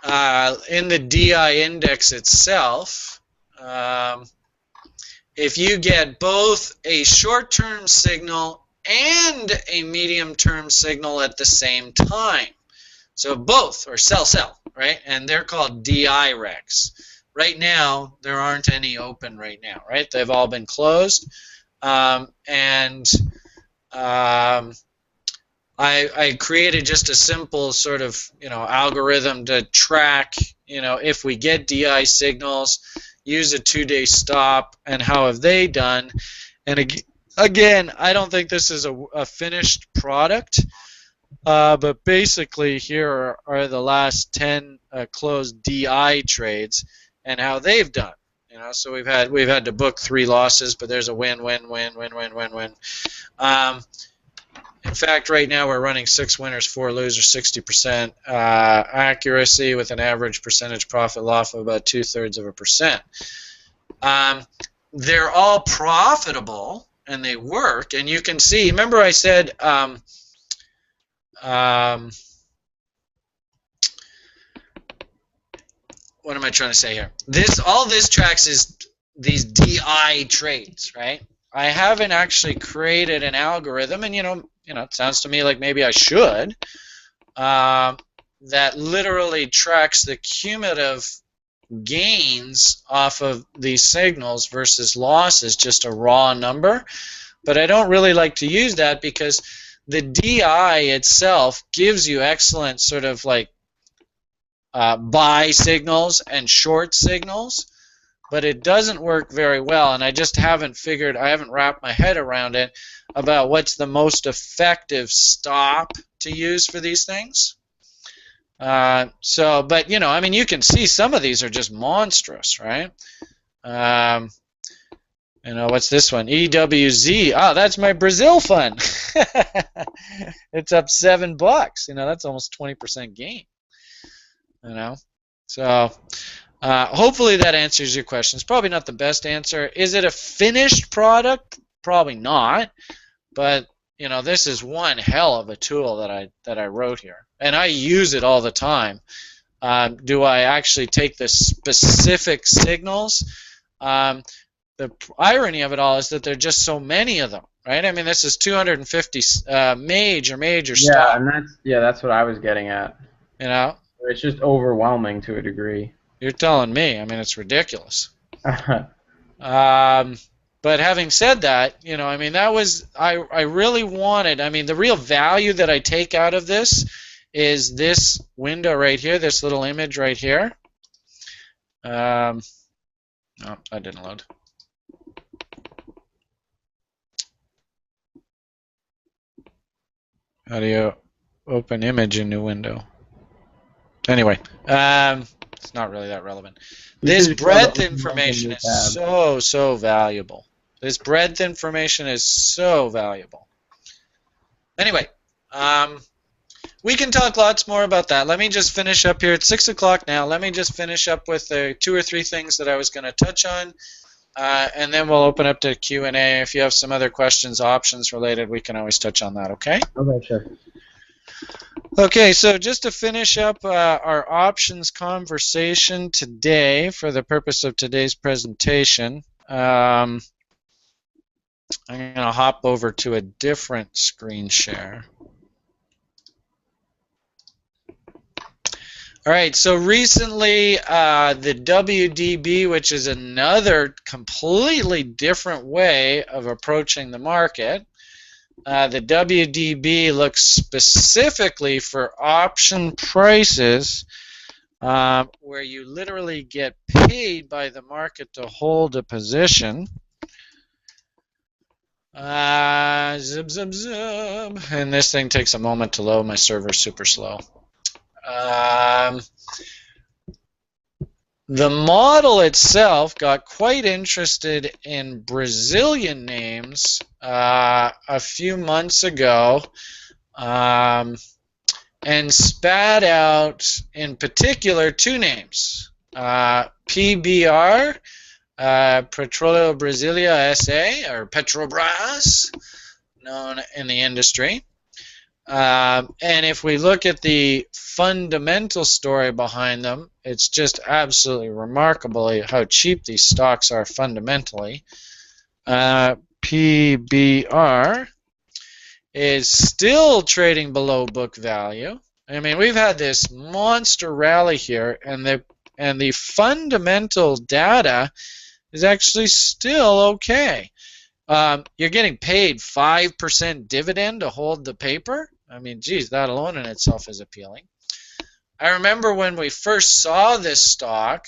the DI index itself, if you get both a short-term signal and a medium-term signal at the same time. So both, or sell, right? And they're called DI regs. Right now, there aren't any open right now, right? They've all been closed. I created just a simple sort of, algorithm to track, if we get DI signals, use a 2-day stop, and how have they done. And again, I don't think this is a finished product. But basically, here are the last 10 closed DI trades and how they've done. So we've had to book 3 losses, but there's a win. In fact, right now we're running 6 winners, 4 losers, 60% accuracy with an average percentage profit loss of about 2/3%. They're all profitable and they work, and you can see. Remember, I said. What am I trying to say here? All this tracks is these DI trades, right? I haven't actually created an algorithm, and it sounds to me like maybe I should. That literally tracks the cumulative gains off of these signals versus losses, just a raw number. But I don't really like to use that because the DI itself gives you excellent sort of like buy signals and short signals, but it doesn't work very well, and I just haven't wrapped my head around it about what's the most effective stop to use for these things. But I mean, you can see some of these are just monstrous, right? What's this one? EWZ. Oh, that's my Brazil fund. It's up $7. That's almost 20% gain. So hopefully that answers your question. It's probably not the best answer. Is it a finished product? Probably not. But this is one hell of a tool that I wrote here, and I use it all the time. Do I actually take the specific signals? The irony of it all is that there are just so many of them, right? I mean, this is 250 major stuff. And that's what I was getting at. It's just overwhelming to a degree. You're telling me. I mean, it's ridiculous. But having said that, I mean, that was I really wanted. I mean, the real value that I take out of this is this window right here, this little image right here. Oh, that didn't load. How do you open image in new window? Anyway, it's not really that relevant. This breadth information is so valuable. This breadth information is so valuable. Anyway, we can talk lots more about that. Let me just finish up here. It's 6 o'clock now. Let me just finish up with the 2 or 3 things that I was going to touch on, and then we'll open up to Q&A. If you have some other questions, options related, we can always touch on that, okay? Okay, sure. Okay, so just to finish up our options conversation today for the purpose of today's presentation, I'm going to hop over to a different screen share. All right, so recently the WDB, which is another completely different way of approaching the market, the WDB looks specifically for option prices where you literally get paid by the market to hold a position. Zip, zip, zip. And this thing takes a moment to load. My server's super slow. The model itself got quite interested in Brazilian names a few months ago and spat out, in particular, two names. PBR, Petróleo Brasilia SA, or Petrobras, known in the industry. And if we look at the fundamental story behind them, it's just absolutely remarkable how cheap these stocks are fundamentally. PBR is still trading below book value. I mean, we've had this monster rally here, and the fundamental data is actually still okay. You're getting paid 5% dividend to hold the paper. I mean, geez, that alone in itself is appealing. I remember when we first saw this stock,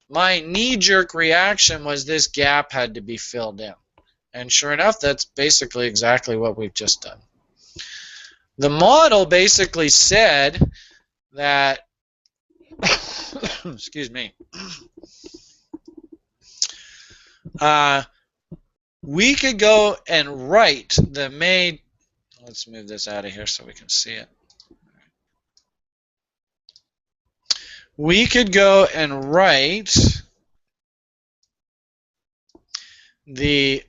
my knee-jerk reaction was this gap had to be filled in. And sure enough, that's basically exactly what we've just done. The model basically said that, excuse me, we could go and write the May. Let's move this out of here so we can see it. We could go and write the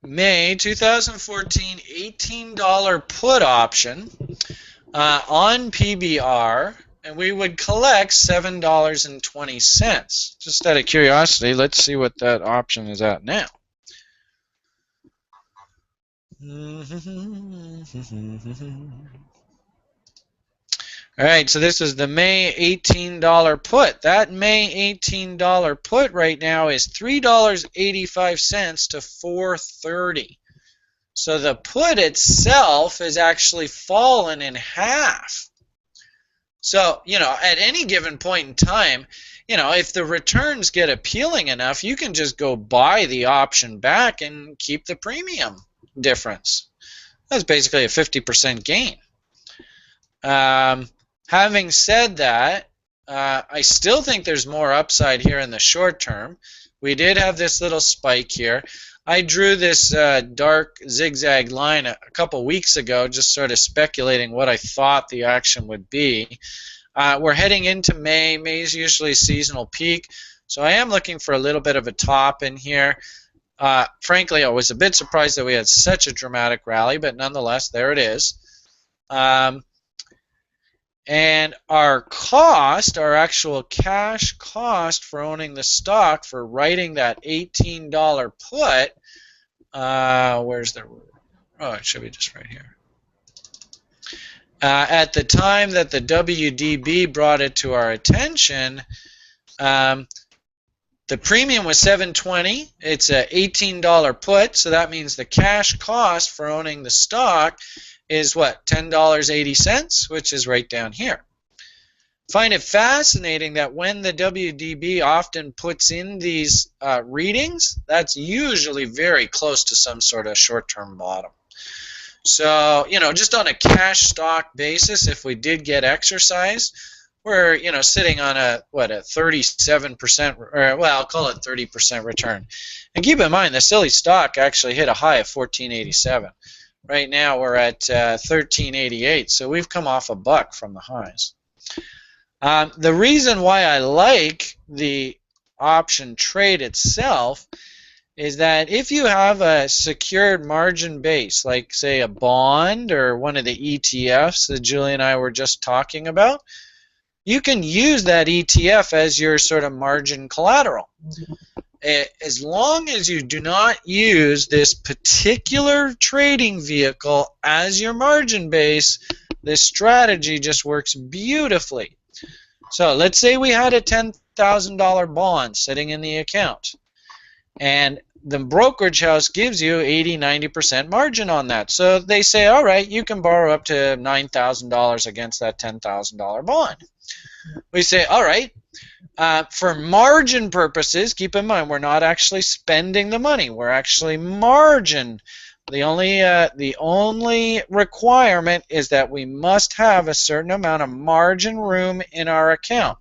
May 2014 $18 put option on PBR, and we would collect $7.20. Just out of curiosity, let's see what that option is at now. All right, so this is the May $18 put. That May $18 put right now is $3.85 to $4.30. So the put itself has actually fallen in half. So, at any given point in time, if the returns get appealing enough, you can just go buy the option back and keep the premium difference. That's basically a 50% gain. Having said that, I still think there's more upside here in the short term. We did have this little spike here. I drew this dark zigzag line a couple weeks ago, just sort of speculating what I thought the action would be. We're heading into May. May is usually a seasonal peak, so I am looking for a little bit of a top in here. Frankly, I was a bit surprised that we had such a dramatic rally, but nonetheless, there it is. And our cost, our actual cash cost for owning the stock, for writing that $18 put, where's the, oh, it should be just right here. At the time that the WDB brought it to our attention, the premium was $7.20. It's an $18 put, so that means the cash cost for owning the stock is what, $10.80, which is right down here. Find it fascinating that when the WDB often puts in these readings, that's usually very close to some sort of short-term bottom. So, just on a cash stock basis, if we did get exercised, we're, sitting on a 37%, or well, I'll call it 30% return. And keep in mind, the silly stock actually hit a high of 14.87. Right now we're at 13.88, so we've come off a buck from the highs. The reason why I like the option trade itself is that if you have a secured margin base, like say a bond or one of the ETFs that Julie and I were just talking about, you can use that ETF as your sort of margin collateral. as long as you do not use this particular trading vehicle as your margin base, this strategy just works beautifully. So let's say we had a $10,000 bond sitting in the account, and the brokerage house gives you 80-90% margin on that. So they say, all right, you can borrow up to $9,000 against that $10,000 bond. We say, all right, for margin purposes, keep in mind we're not actually spending the money. We're actually margin. The only requirement is that we must have a certain amount of margin room in our account.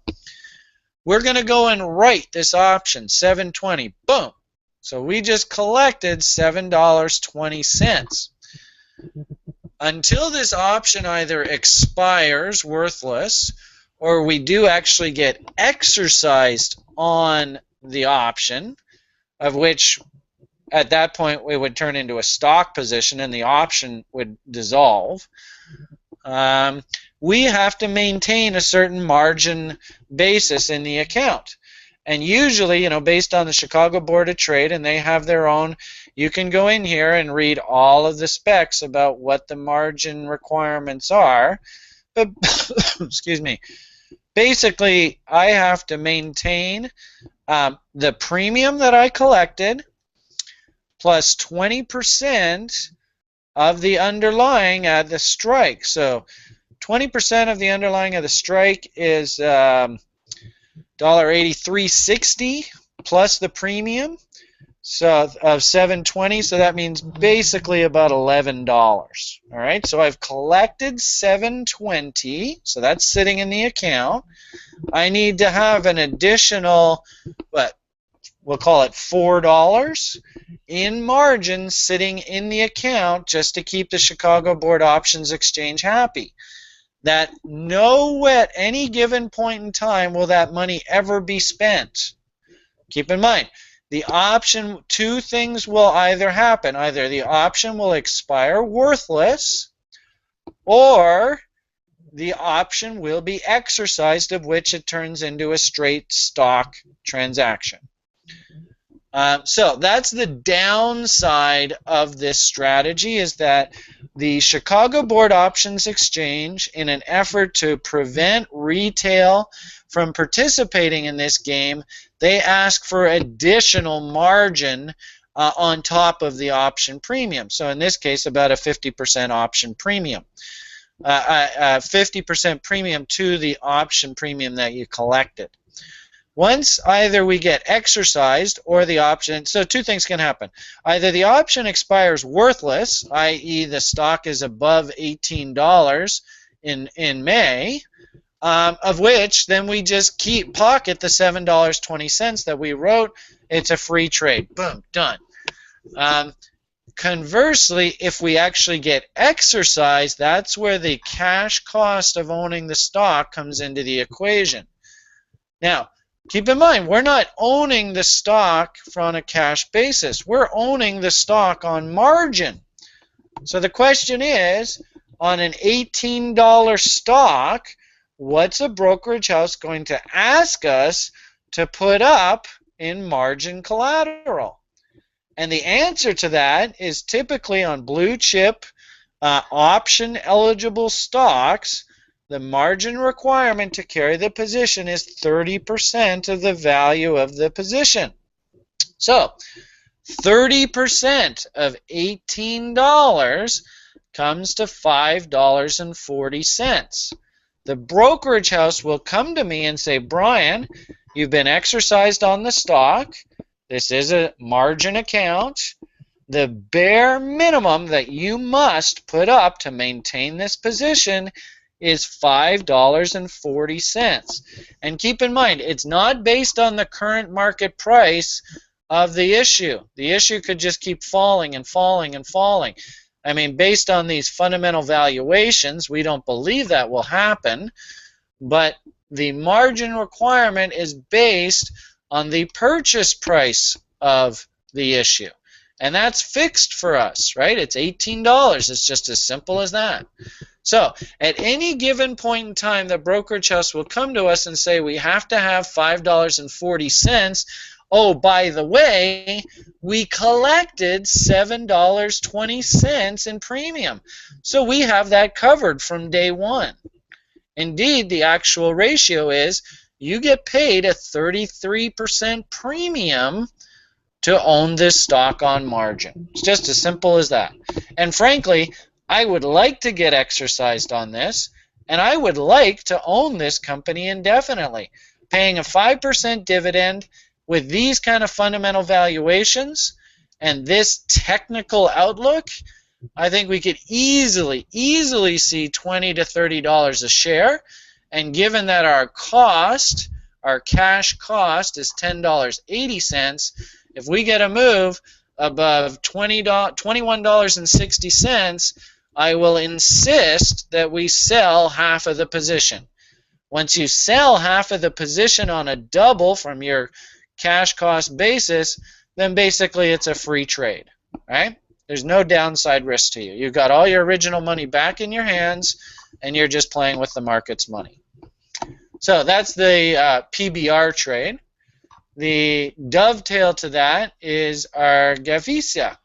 We're going to go and write this option, 720. Boom. So we just collected $7.20. Until this option either expires worthless, or we do actually get exercised on the option, of which at that point we would turn into a stock position and the option would dissolve, we have to maintain a certain margin basis in the account. And usually, based on the Chicago Board of Trade, and they have their own, you can go in here and read all of the specs about what the margin requirements are. But, excuse me, basically, I have to maintain the premium that I collected plus 20% of the underlying at the strike. So 20% of the underlying of the strike is $1.8360 plus the premium, so of $7.20. So that means basically about $11. All right, so I've collected $7.20, so that's sitting in the account. I need to have an additional, we'll call it $4 in margin sitting in the account just to keep the Chicago Board Options Exchange happy. That at any given point in time will that money ever be spent. Keep in mind, the option, two things will either happen. Either the option will expire worthless, or the option will be exercised, of which it turns into a straight stock transaction. So that's the downside of this strategy, is that the Chicago Board Options Exchange, in an effort to prevent retail from participating in this game, they ask for additional margin on top of the option premium. So in this case, about a 50% option premium. 50% premium to the option premium that you collected. Once either we get exercised or the option, so two things can happen. Either the option expires worthless, i.e. the stock is above $18 in May, of which then we just pocket the $7.20 that we wrote. It's a free trade. Boom, done. Conversely, if we actually get exercised, that's where the cash cost of owning the stock comes into the equation. Now, keep in mind, we're not owning the stock on a cash basis. We're owning the stock on margin. So the question is, on an $18 stock, what's a brokerage house going to ask us to put up in margin collateral? And the answer to that is typically on blue chip option eligible stocks, the margin requirement to carry the position is 30% of the value of the position. So 30% of $18 comes to $5.40. The brokerage house will come to me and say, Brian, you've been exercised on the stock. This is a margin account. The bare minimum that you must put up to maintain this position is $5.40. And keep in mind, it's not based on the current market price of the issue. The issue could just keep falling and falling and falling. I mean, based on these fundamental valuations, we don't believe that will happen, but the margin requirement is based on the purchase price of the issue. And that's fixed for us, right? It's $18. It's just as simple as that. So at any given point in time, the brokerage house will come to us and say we have to have $5.40 Oh, by the way, we collected $7.20 in premium. So we have that covered from day one. Indeed, the actual ratio is you get paid a 33% premium to own this stock on margin. It's just as simple as that. And frankly, I would like to get exercised on this, and I would like to own this company indefinitely. Paying a 5% dividend with these kind of fundamental valuations and this technical outlook, I think we could easily see $20 to $30 a share. And given that our cash cost is $10.80, if we get a move above $21.60, I will insist that we sell half of the position. Once you sell half of the position on a double from your cash cost basis, then basically it's a free trade, right? There's no downside risk to you. You've got all your original money back in your hands, and you're just playing with the market's money. So that's the PBR trade. The dovetail to that is our Gavisa,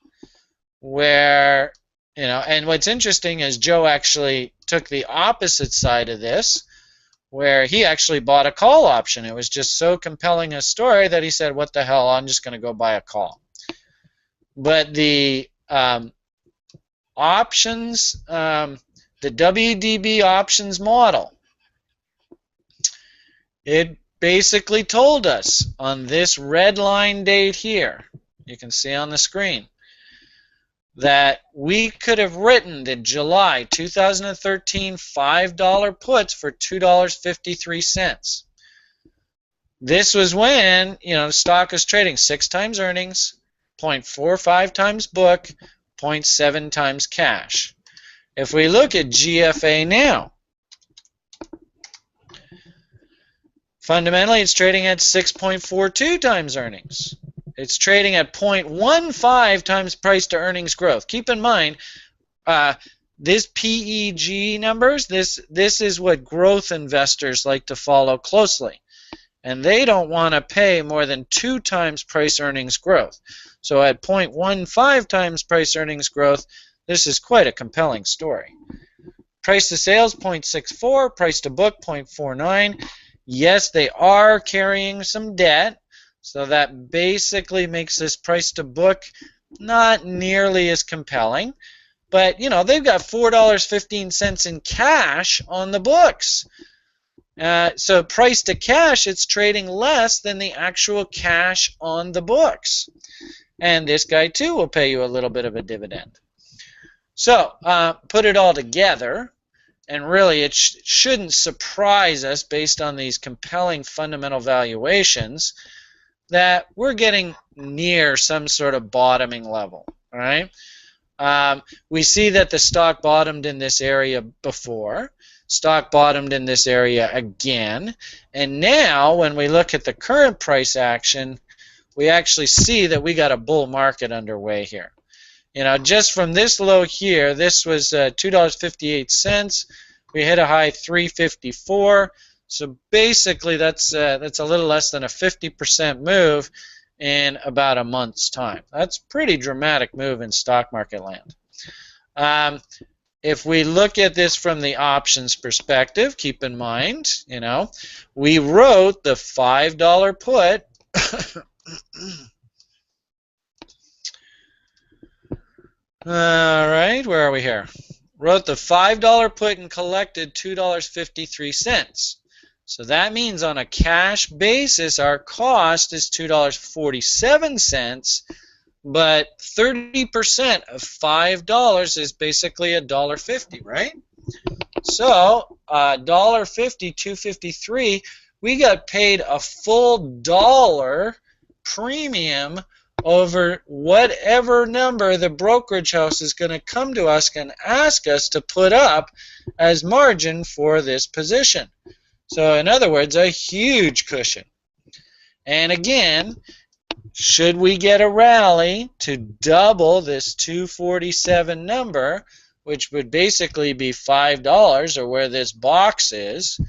where, and what's interesting is Joe actually took the opposite side of this, where he actually bought a call option. It was just so compelling a story that he said, what the hell, I'm just going to go buy a call. But the options, the WDB options model, it basically told us on this red line date here, you can see on the screen, that we could have written in July 2013 $5 puts for $2.53. This was when, the stock was trading 6 times earnings, 0.45 times book, 0.7 times cash. If we look at GFA now, fundamentally it's trading at 6.42 times earnings. It's trading at 0.15 times price to earnings growth. Keep in mind, this PEG numbers, this is what growth investors like to follow closely. And they don't want to pay more than 2 times price earnings growth. So at 0.15 times price earnings growth, this is quite a compelling story. Price to sales, 0.64. Price to book, 0.49. Yes, they are carrying some debt. So that basically makes this price to book not nearly as compelling. But, they've got $4.15 in cash on the books. So price to cash, it's trading less than the actual cash on the books. And this guy, too, will pay you a little bit of a dividend. So put it all together, and really it shouldn't surprise us based on these compelling fundamental valuations that we're getting near some sort of bottoming level, all right? We see that the stock bottomed in this area before. Stock bottomed in this area again. And now, when we look at the current price action, we actually see that we got a bull market underway here. Just from this low here, this was $2.58. We hit a high $3.54. So basically, that's a little less than a 50% move in about a month's time. That's a pretty dramatic move in stock market land. If we look at this from the options perspective, keep in mind, we wrote the $5 put. All right, where are we here? Wrote the $5 put and collected $2.53. So that means on a cash basis, our cost is $2.47, but 30% of $5 is basically $1.50, right? So $1.50, $2.53, we got paid a full dollar premium over whatever number the brokerage house is going to come to us and ask us to put up as margin for this position. So in other words, a huge cushion. And again, should we get a rally to double this 247 number, which would basically be $5 or where this box is,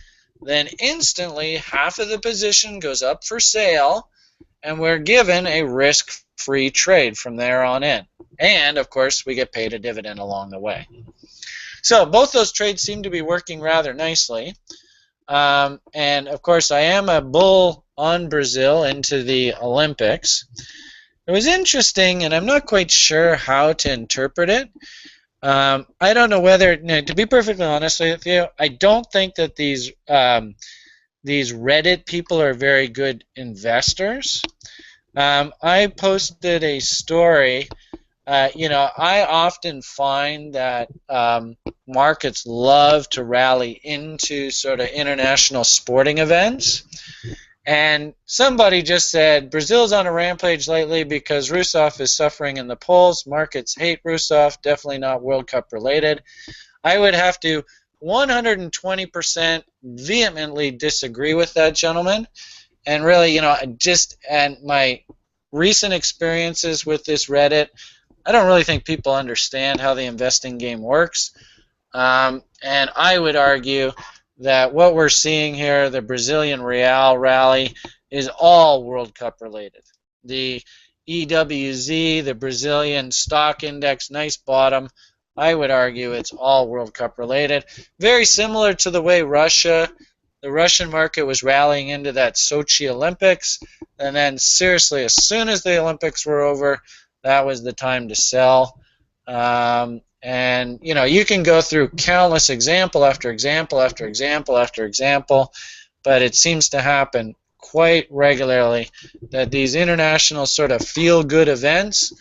then instantly half of the position goes up for sale and we're given a risk-free trade from there on in. And, of course, we get paid a dividend along the way. So both those trades seem to be working rather nicely. And, of course, I am a bull on Brazil into the Olympics. It was interesting, and I'm not quite sure how to interpret it. I don't know whether, to be perfectly honest with you, I don't think that these Reddit people are very good investors. I posted a story. I often find that markets love to rally into sort of international sporting events. And somebody just said, Brazil's on a rampage lately because Rusov is suffering in the polls. Markets hate Rusov, definitely not World Cup related. I would have to 120% vehemently disagree with that gentleman. And really, and my recent experiences with this Reddit, I don't really think people understand how the investing game works. And I would argue that what we're seeing here, the Brazilian Real rally, is all World Cup related. The EWZ, the Brazilian stock index, nice bottom, I would argue it's all World Cup related. Very similar to the way the Russian market was rallying into that Sochi Olympics, and then seriously, as soon as the Olympics were over, that was the time to sell. And you can go through countless example after example after example after example, but it seems to happen quite regularly that these international sort of feel-good events,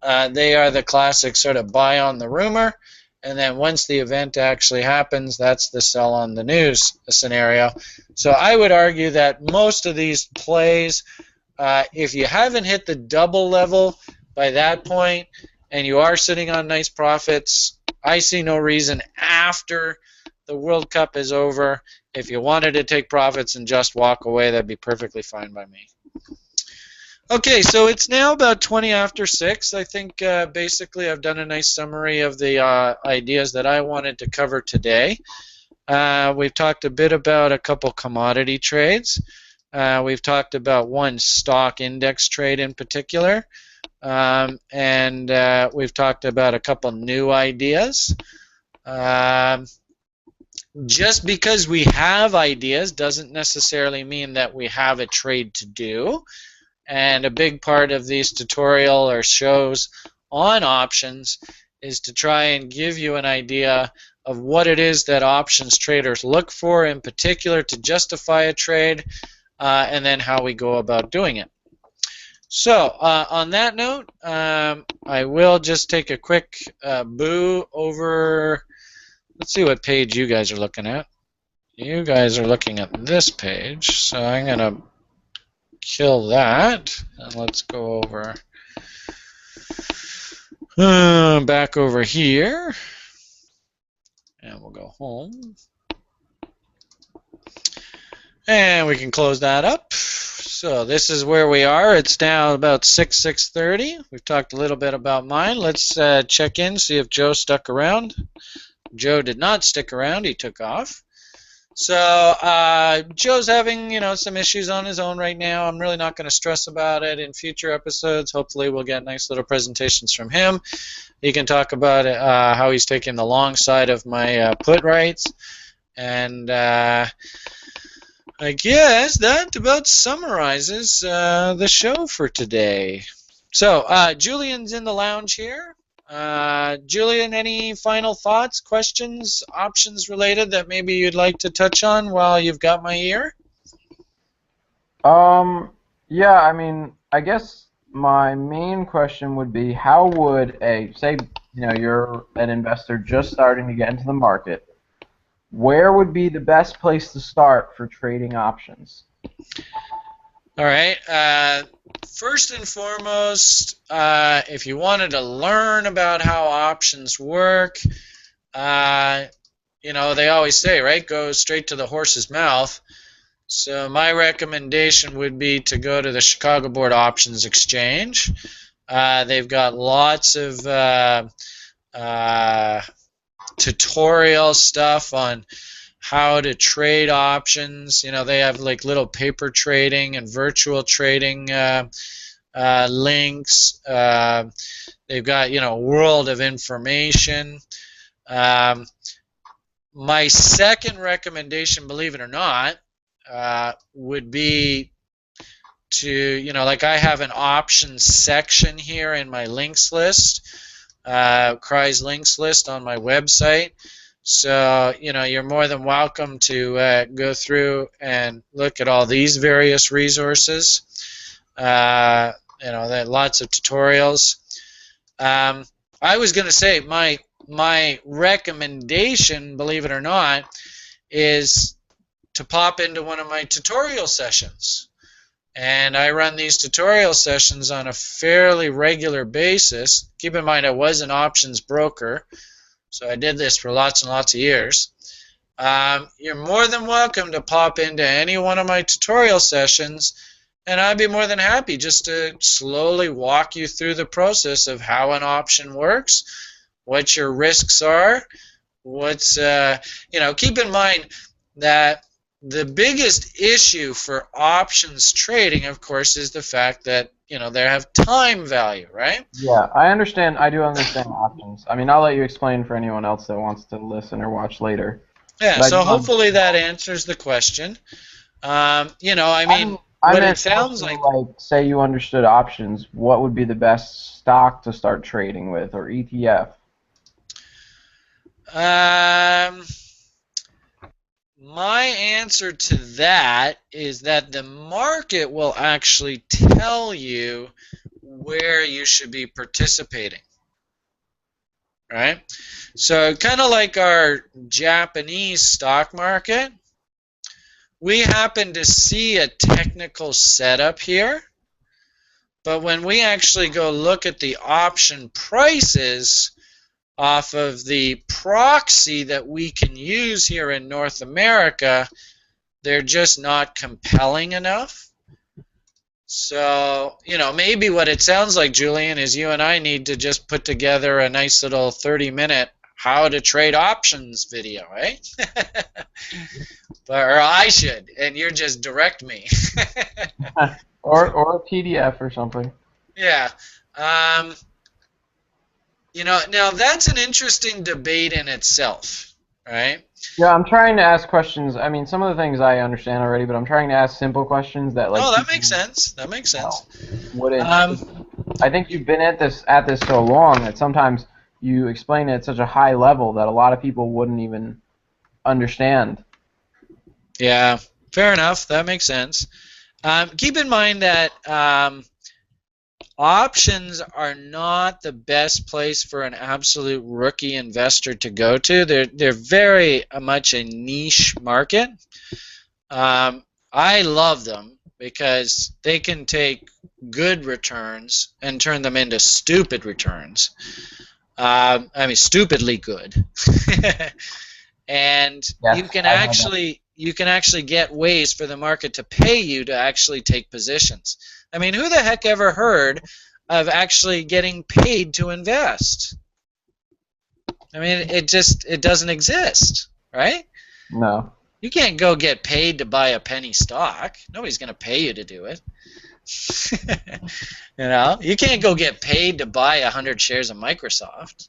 they are the classic sort of buy on the rumor, and then once the event actually happens, that's the sell on the news scenario. So I would argue that most of these plays, if you haven't hit the double level by that point, and you are sitting on nice profits, I see no reason after the World Cup is over. If you wanted to take profits and just walk away, that'd be perfectly fine by me. Okay, so it's now about 20 after 6. I think basically I've done a nice summary of the ideas that I wanted to cover today. We've talked a bit about a couple commodity trades. We've talked about one stock index trade in particular. And we've talked about a couple new ideas. Just because we have ideas doesn't necessarily mean that we have a trade to do. And a big part of these tutorial or shows on options is to try and give you an idea of what it is that options traders look for in particular to justify a trade, and then how we go about doing it. So, on that note, I will just take a quick boo over. Let's see what page you guys are looking at. You guys are looking at this page, so I'm going to kill that, and let's go over back over here, and we'll go home. And we can close that up. So this is where we are. It's now about 6:30. We've talked a little bit about mine. Let's check in, see if Joe stuck around. Joe did not stick around. He took off. So Joe's having, some issues on his own right now. I'm really not going to stress about it in future episodes. Hopefully we'll get nice little presentations from him. He can talk about how he's taking the long side of my put rights. And I guess that about summarizes the show for today. So Julian's in the lounge here. Julian, any final thoughts, questions, options related that maybe you'd like to touch on while you've got my ear? Yeah, I mean, I guess my main question would be, how would say, you're an investor just starting to get into the market, where would be the best place to start for trading options? All right. First and foremost, if you wanted to learn about how options work, they always say, right, go straight to the horse's mouth. So my recommendation would be to go to the Chicago Board Options Exchange. They've got lots of tutorial stuff on how to trade options. You know, they have like little paper trading and virtual trading links. They've got, you know, a world of information. My second recommendation, believe it or not, would be to, you know, like I have an options section here in my links list, CRI's links list on my website. So, you know, you're more than welcome to go through and look at all these various resources. You know, there are lots of tutorials. I was going to say my recommendation, believe it or not, is to pop into one of my tutorial sessions. And I run these tutorial sessions on a fairly regular basis. Keep in mind, I was an options broker, so I did this for lots and lots of years. You're more than welcome to pop into any one of my tutorial sessions, and I'd be more than happy just to slowly walk you through the process of how an option works, what your risks are, what's, you know, keep in mind that the biggest issue for options trading, of course, is the fact that, you know, they have time value, right? Yeah, I understand. I do understand options. I mean, I'll let you explain for anyone else that wants to listen or watch later. Yeah, But I so do hopefully that understand. answers the question. You know, I mean, I what it meant more sounds so like. like, say you understood options, what would be the best stock to start trading with, or ETF? Um, my answer to that is that the market will actually tell you where you should be participating, right? So kind of like our Japanese stock market, we happen to see a technical setup here, but when we actually go look at the option prices off of the proxy that we can use here in North America, they're just not compelling enough. So, you know, maybe what it sounds like, Julian, is you and I need to just put together a nice little 30-minute how to trade options video, right? Or I should, and you're just direct me. Or a PDF or something. Yeah. Um, you know, now that's an interesting debate in itself, right? Yeah, I'm trying to ask questions. I mean, some of the things I understand already, but I'm trying to ask simple questions that like Oh, that people, makes sense. That makes you know, sense. wouldn't. Um, I think you've been at this so long that sometimes you explain it at such a high level that a lot of people wouldn't even understand. yeah, fair enough. That makes sense. Keep in mind that options are not the best place for an absolute rookie investor to go to. They're very much a niche market. I love them because they can take good returns and turn them into stupid returns. I mean, stupidly good. And Yes, I've had that. you can actually get ways for the market to pay you to actually take positions. I mean, who the heck ever heard of actually getting paid to invest? I mean, it doesn't exist, right? No. You can't go get paid to buy a penny stock. Nobody's going to pay you to do it. You know, you can't go get paid to buy 100 shares of Microsoft.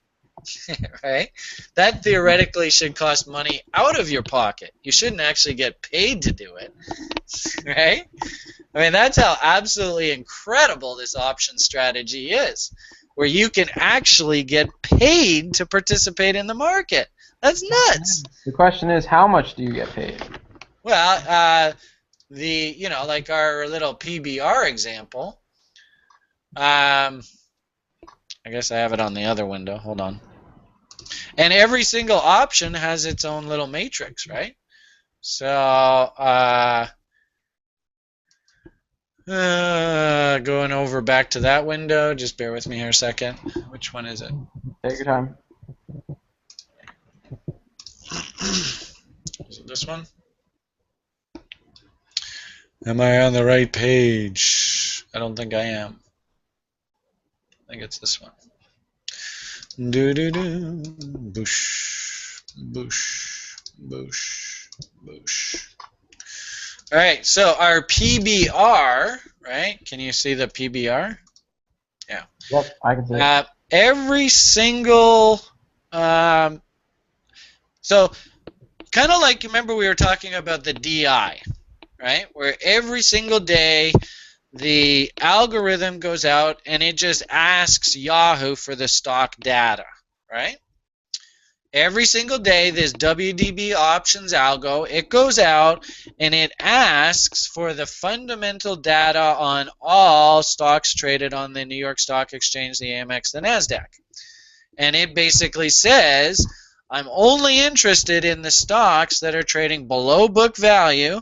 Right? That theoretically should cost money out of your pocket. You shouldn't actually get paid to do it. Right? I mean, that's how absolutely incredible this option strategy is, where you can actually get paid to participate in the market. That's nuts. The question is, how much do you get paid? Well, you know, like our little PBR example. I guess I have it on the other window. Hold on. And every single option has its own little matrix, right? So, going over back to that window, just bear with me here a second. Which one is it? Take your time. Is it this one? Am I on the right page? I don't think I am. I think it's this one. Do do do. Boosh. Boosh. Boosh. All right, so our PBR, right? Can you see the PBR? Yeah. Yep, I can see it. Every single, um, so kind of like, remember we were talking about the DI, right? Where every single day the algorithm goes out and it just asks Yahoo for the stock data, right? Every single day, this WDB options algo, it goes out and it asks for the fundamental data on all stocks traded on the New York Stock Exchange, the AMX, the NASDAQ. And it basically says, I'm only interested in the stocks that are trading below book value,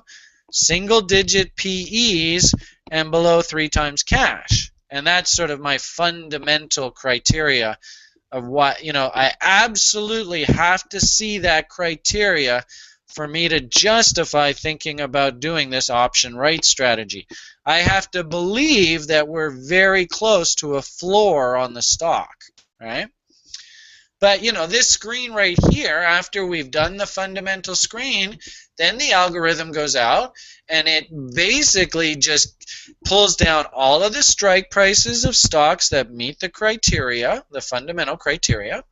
single-digit PEs, and below 3 times cash. And that's sort of my fundamental criteria of what, I absolutely have to see that criteria for me to justify thinking about doing this option right strategy. I have to believe that we're very close to a floor on the stock, right? But, this screen right here, after we've done the fundamental screen, then the algorithm goes out and it basically just pulls down all of the strike prices of stocks that meet the criteria, the fundamental criteria,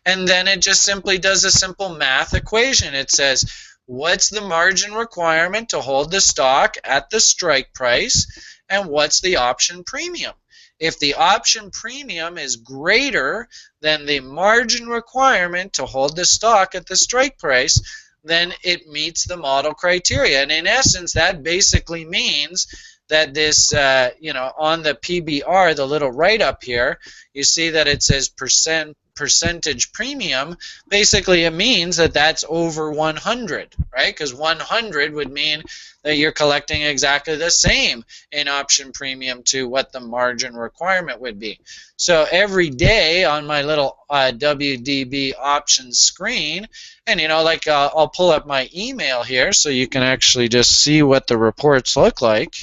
and then it just simply does a simple math equation. It says, what's the margin requirement to hold the stock at the strike price, and what's the option premium? If the option premium is greater than the margin requirement to hold the stock at the strike price, then it meets the model criteria. And in essence, that basically means that this, on the PBR, the little write-up here, you see that it says percentage premium. Basically, it means that that's over 100, right? Because 100 would mean that you're collecting exactly the same in option premium to what the margin requirement would be. So every day on my little WDB options screen, and I'll pull up my email here so you can actually just see what the reports look like.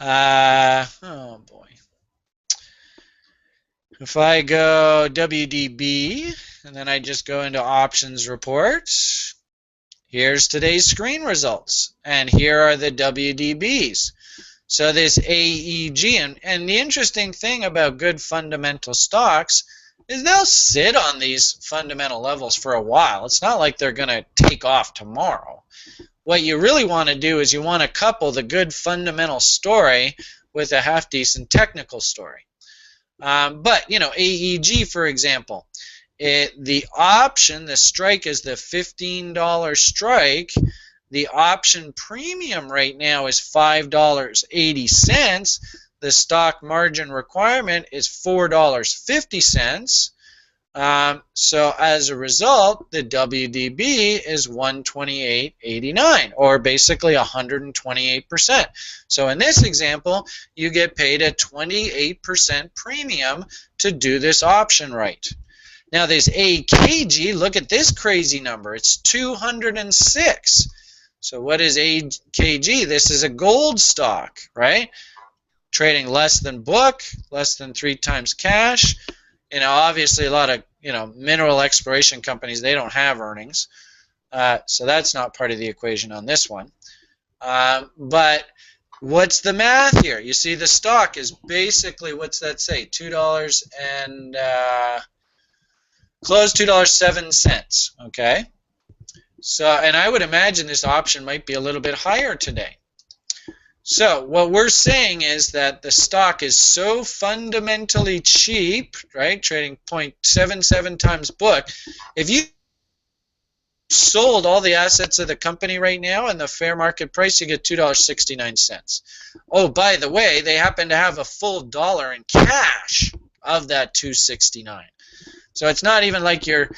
Oh boy. If I go WDB and then I just go into options reports, here's today's screen results, and here are the WDBs. So this AEG, and the interesting thing about good fundamental stocks is they'll sit on these fundamental levels for a while. It's not like they're going to take off tomorrow. What you really want to do is you want to couple the good fundamental story with a half-decent technical story. But, AEG, for example, the option, the strike is the $15 strike. The option premium right now is $5.80. The stock margin requirement is $4.50. So as a result, the WDB is 128.89, or basically 128%. So in this example, you get paid a 28% premium to do this option right. Now this AKG, look at this crazy number. It's 206. So what is AKG? This is a gold stock, right? Trading less than book, less than 3 times cash. Obviously a lot of, mineral exploration companies, they don't have earnings. So that's not part of the equation on this one. But what's the math here? You see the stock is basically, what's that say? $2 and close $2.07, okay? So, and I would imagine this option might be a little bit higher today. So what we're saying is that the stock is so fundamentally cheap, right? Trading 0.77 times book. If you sold all the assets of the company right now and the fair market price, you get $2.69. Oh, by the way, they happen to have a full dollar in cash of that $2.69. So it's not even like you're,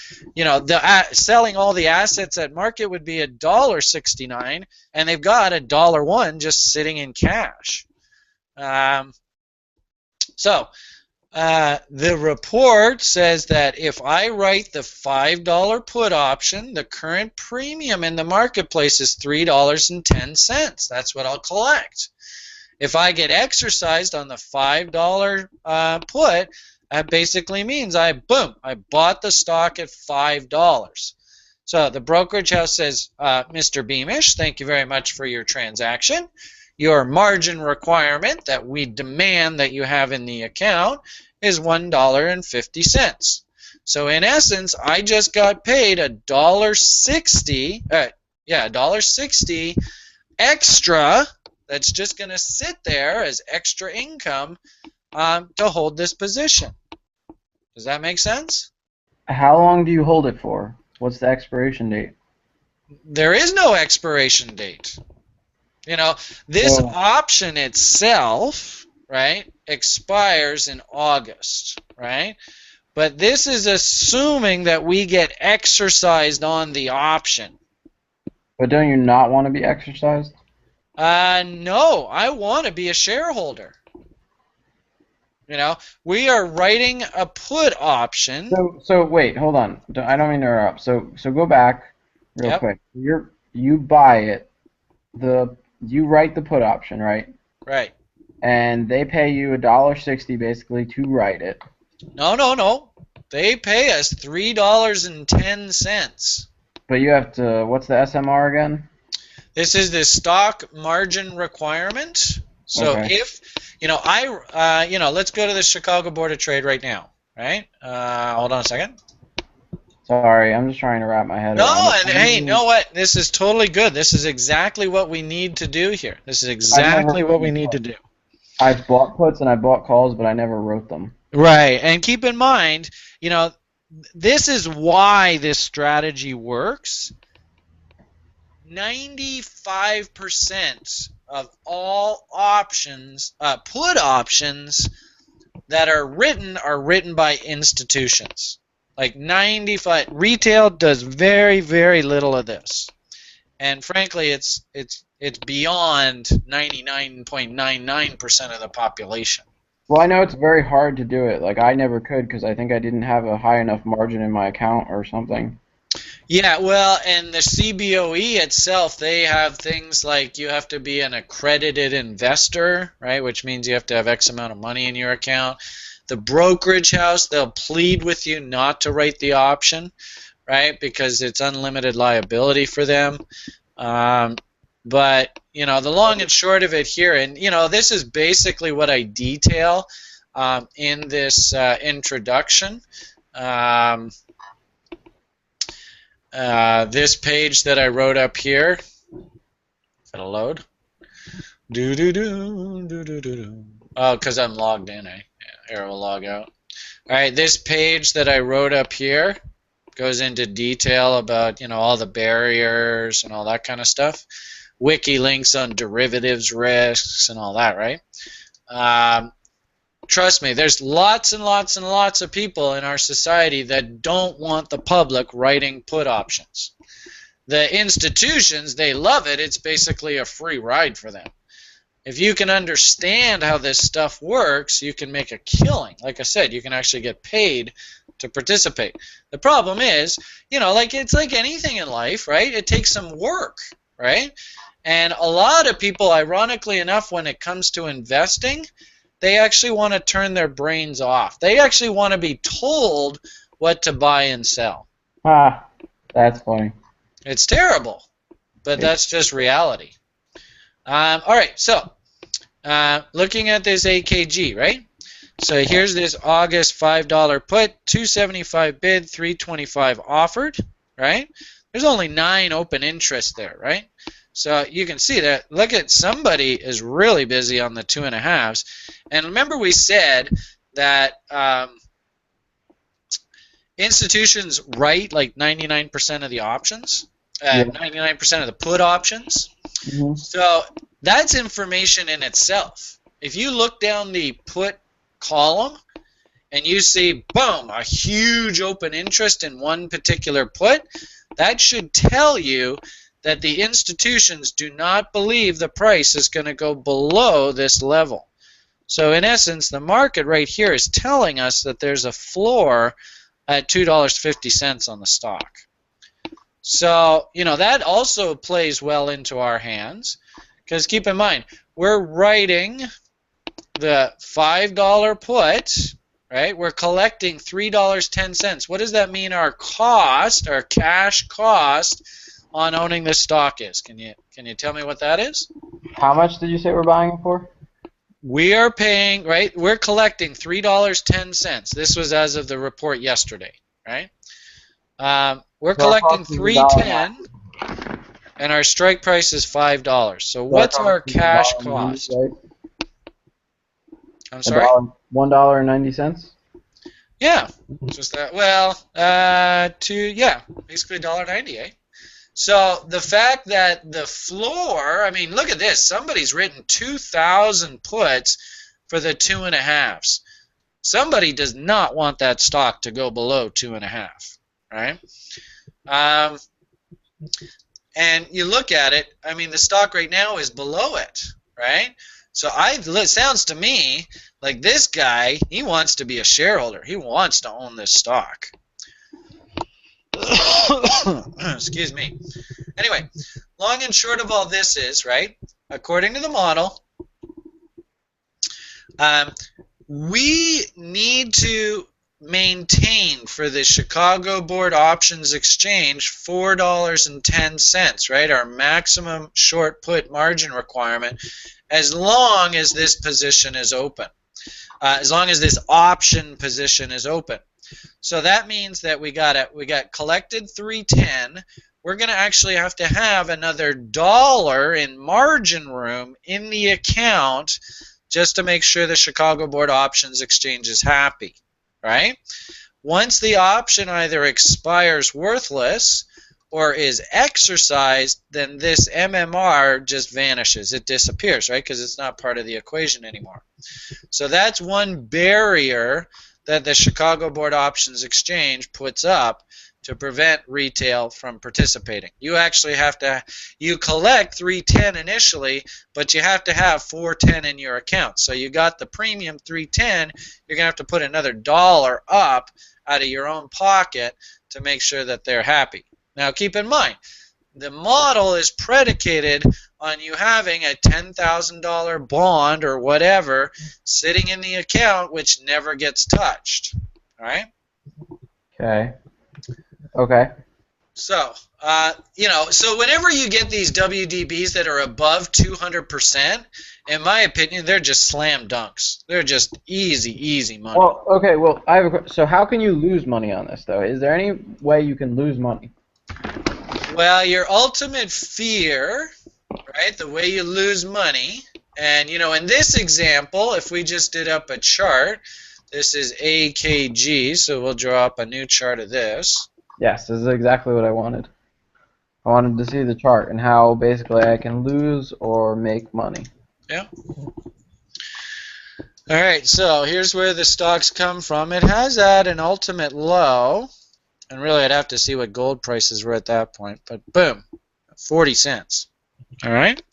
selling all the assets at market would be $1.69, and they've got $1.01 just sitting in cash. So the report says that if I write the $5 put option, the current premium in the marketplace is $3.10. That's what I'll collect. If I get exercised on the $5 put, That basically means I bought the stock at $5. So the brokerage house says, Mr. Beamish, thank you very much for your transaction. Your margin requirement that we demand that you have in the account is $1.50. So in essence, I just got paid $1.60, $1.60 extra that's just going to sit there as extra income to hold this position. Does that make sense? How long do you hold it for? What's the expiration date? There is no expiration date. You know, this Oh. option itself, right, expires in August, right? But this is assuming that we get exercised on the option. But don't you not want to be exercised? No, I want to be a shareholder. You know, we are writing a put option. So wait, hold on. I don't mean to interrupt. So go back real Yep. quick. You buy it. You write the put option, right? Right. And they pay you $1.60 basically to write it. No. They pay us $3.10. But you have to. What's the SMR again? This is the stock margin requirement. So Okay. if let's go to the Chicago Board of Trade right now, right? Hold on a second. Sorry, I'm just trying to wrap my head around No, it. and hey, you know what? This is totally good. This is exactly what we need to do here. This is exactly what we need to do. I've bought puts and I bought calls, but I never wrote them. Right, and keep in mind, this is why this strategy works. 95% of all options, put options that are written by institutions. Like 95, retail does very, very little of this, and frankly, it's beyond 99.99% of the population. Well, I know it's very hard to do it. Like, I never could because I think I didn't have a high enough margin in my account or something. Yeah, well, and the CBOE itself, they have things like you have to be an accredited investor, right, which means you have to have X amount of money in your account. The brokerage house, they'll plead with you not to write the option, right, because it's unlimited liability for them. But, the long and short of it here, and, this is basically what I detail in this introduction. This page that I wrote up here, is that a load? Oh, because I'm logged in, eh? Yeah, here we'll log out. All right, this page that I wrote up here goes into detail about, all the barriers and all that kind of stuff. Wiki links on derivatives risks and all that, right? Trust me, there's lots and lots and lots of people in our society that don't want the public writing put options. The institutions, they love it. It's basically a free ride for them. If you can understand how this stuff works, you can make a killing. Like I said, you can actually get paid to participate. The problem is, it's like anything in life, right? It takes some work, right? And a lot of people, ironically enough, when it comes to investing, they actually want to turn their brains off. They actually want to be told what to buy and sell. Ah, that's funny. It's terrible, but that's just reality. All right, so looking at this AKG, right? So here's this August $5 put, $275 bid, $325 offered, right? There's only 9 open interests there, right? So you can see that, look at, somebody is really busy on the 2.5s. And remember we said that institutions write like 99% of the options, 99% of the put options. Mm-hmm. So that's information in itself. If you look down the put column and you see, boom, a huge open interest in one particular put, that should tell you that the institutions do not believe the price is going to go below this level. So in essence, the market right here is telling us that there's a floor at $2.50 on the stock. So, that also plays well into our hands, because keep in mind, we're writing the $5 put, right? We're collecting $3.10. What does that mean our cost, our cash cost on owning this stock is? Can you tell me what that is? How much did you say we're buying it for? We are paying, right? We're collecting $3.10. This was as of the report yesterday, right? We're collecting $3.10, and our strike price is $5. So what's our cash cost? Right? I'm sorry. $1.90. Yeah, just that. Well, basically $1.90, eh? So the fact that the floor, I mean, look at this. Somebody's written 2,000 puts for the 2.5s. Somebody does not want that stock to go below 2.5, right? And you look at it, I mean, the stock right now is below it, right? So it sounds to me like this guy, he wants to be a shareholder. He wants to own this stock. Excuse me. Anyway, long and short of all this is, right, according to the model, we need to maintain for the Chicago Board Options Exchange $4.10, right, our maximum short put margin requirement, as long as this position is open, as long as this option position is open. So that means that we got collected 310. We're going to actually have to have another $1 in margin room in the account just to make sure the Chicago Board Options Exchange is happy, right? Once the option either expires worthless or is exercised, then this MMR just vanishes. It disappears, right? Because it's not part of the equation anymore. So that's one barrier that the Chicago Board Options Exchange puts up to prevent retail from participating. You actually have to, you collect 310 initially, but you have to have 410 in your account. So you got the premium 310, you're going to have to put another $1 up out of your own pocket to make sure that they're happy. Now keep in mind, the model is predicated on you having a $10,000 bond or whatever sitting in the account which never gets touched. All right? Okay. So, so whenever you get these WDBs that are above 200%, in my opinion, they're just slam dunks. They're just easy money. Well, okay. Well, so how can you lose money on this, though? Is there any way you can lose money? Well, your ultimate fear, right, the way you lose money, and, in this example, if we just did up a chart, this is AKG, so we'll draw up a new chart of this. Yes, this is exactly what I wanted. I wanted to see the chart and how basically I can lose or make money. Yeah. All right, so here's where the stocks come from. It has at an ultimate low, and really I'd have to see what gold prices were at that point, but boom, 40 cents. All right?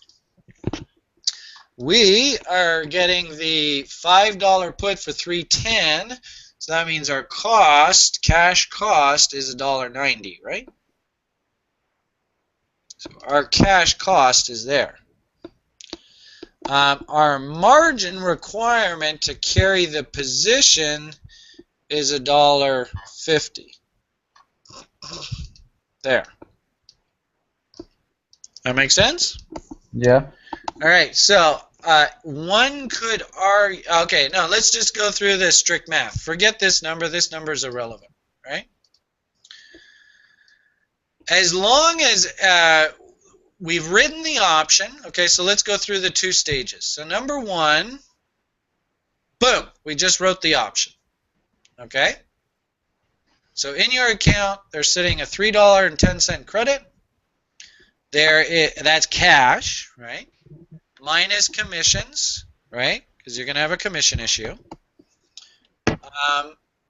We are getting the $5 put for 310. So that means our cash cost, is $1.90, right? So our cash cost is there. Our margin requirement to carry the position is $1.50. There. That make sense? Yeah. All right, so one could argue, okay, no, let's just go through this strict math. Forget this number is irrelevant, right? As long as we've written the option, okay, so let's go through the two stages. So number one, boom, we just wrote the option, okay? So in your account, there's sitting a $3.10 credit. That's cash, right? Minus commissions, right? Because you're going to have a commission issue.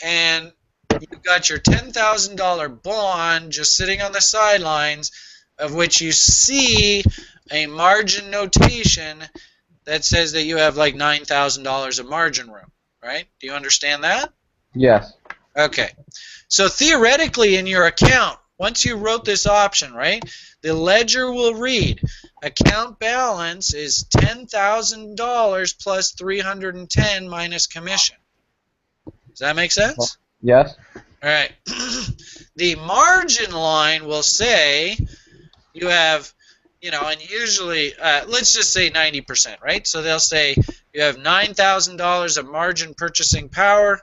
And you've got your $10,000 bond just sitting on the sidelines, of which you see a margin notation that says that you have like $9,000 of margin room, right? Do you understand that? Yes. Okay. So theoretically in your account, once you wrote this option, right, the ledger will read account balance is $10,000 plus $310 minus commission. Does that make sense? Yes. All right. The margin line will say you have, and usually, let's just say 90%, right? So they'll say you have $9,000 of margin purchasing power,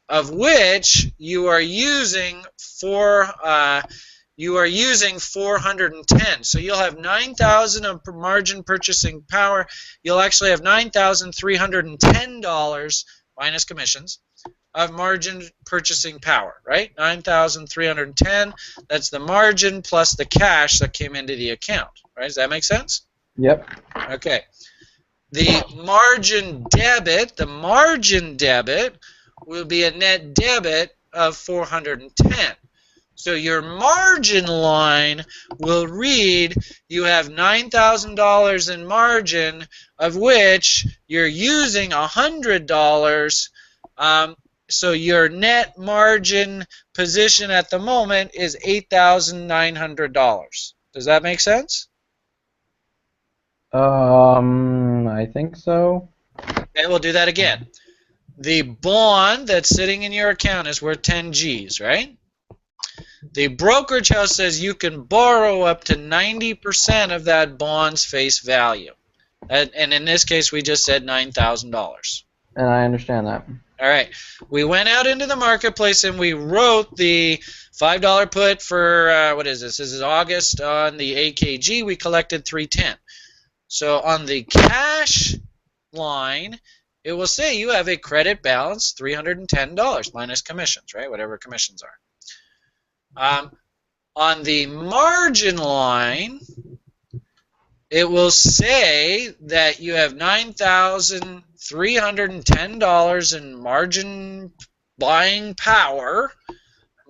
of which you are using 410. So you'll have 9,000 of margin purchasing power. You'll actually have $9,310 minus commissions of margin purchasing power, right? 9,310. That's the margin plus the cash that came into the account, right? Does that make sense? Yep. Okay. The margin debit will be a net debit of 410. So your margin line will read you have $9,000 in margin, of which you're using $100. So your net margin position at the moment is $8,900. Does that make sense? I think so. Okay, we'll do that again. The bond that's sitting in your account is worth 10 G's, right? The brokerage house says you can borrow up to 90% of that bond's face value. And in this case, we just said $9,000. And I understand that. All right. We went out into the marketplace and we wrote the $5 put for, what is this? This is August on the AKG. We collected $310. So on the cash line, it will say you have a credit balance, $310 minus commissions, right? Whatever commissions are. On the margin line, it will say that you have $9,310 in margin buying power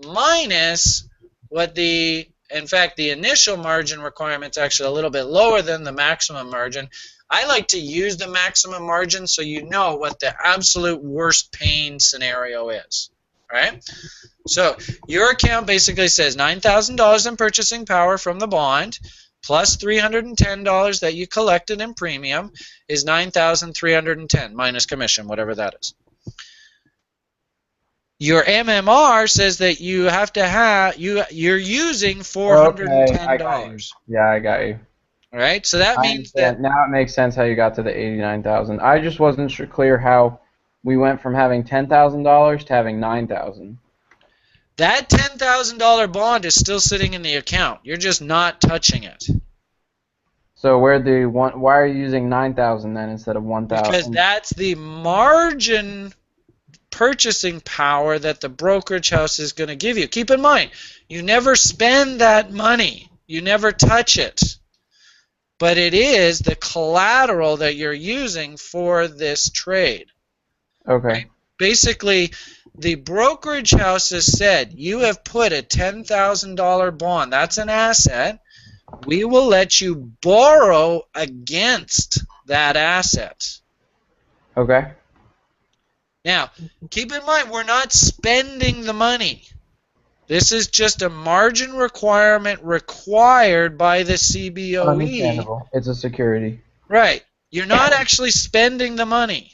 minus what in fact, the initial margin requirement is actually a little bit lower than the maximum margin. I like to use the maximum margin so you know what the absolute worst pain scenario is, right? So your account basically says $9,000 in purchasing power from the bond plus $310 that you collected in premium is $9,310 minus commission, whatever that is. Your MMR says that you have to have you're using $410. Okay, I got you. Yeah, I got you. All right, so that means that now it makes sense how you got to the 89,000. I just wasn't clear how we went from having $10,000 to having 9,000. that $10,000 bond is still sitting in the account. You're just not touching it. So why are you using 9,000 then instead of 1,000? Because that's the margin purchasing power that the brokerage house is going to give you. Keep in mind, you never spend that money. You never touch it. But it is the collateral that you're using for this trade. Okay. Right? Basically, the brokerage house has said, you have put a $10,000 bond. That's an asset. We will let you borrow against that asset. Okay. Now, keep in mind, we're not spending the money. This is just a margin requirement required by the CBOE. Understandable. It's a security. Right. You're not actually spending the money.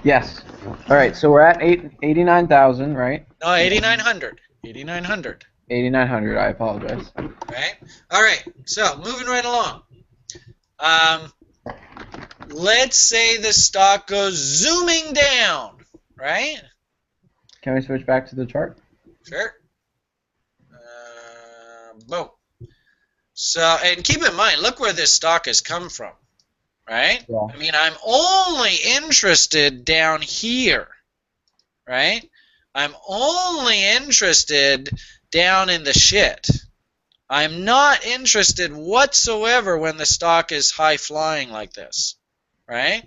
Yes. All right, so we're at 89,000, right? No, 8,900. 8,900. 8,900, I apologize. Right? All right, so moving right along. Let's say the stock goes zooming down, right? Can we switch back to the chart? Sure. Boom. So, and keep in mind, look where this stock has come from, right? Yeah. I mean, I'm only interested down here, right? I'm only interested down in the shit. I'm not interested whatsoever when the stock is high flying like this, right?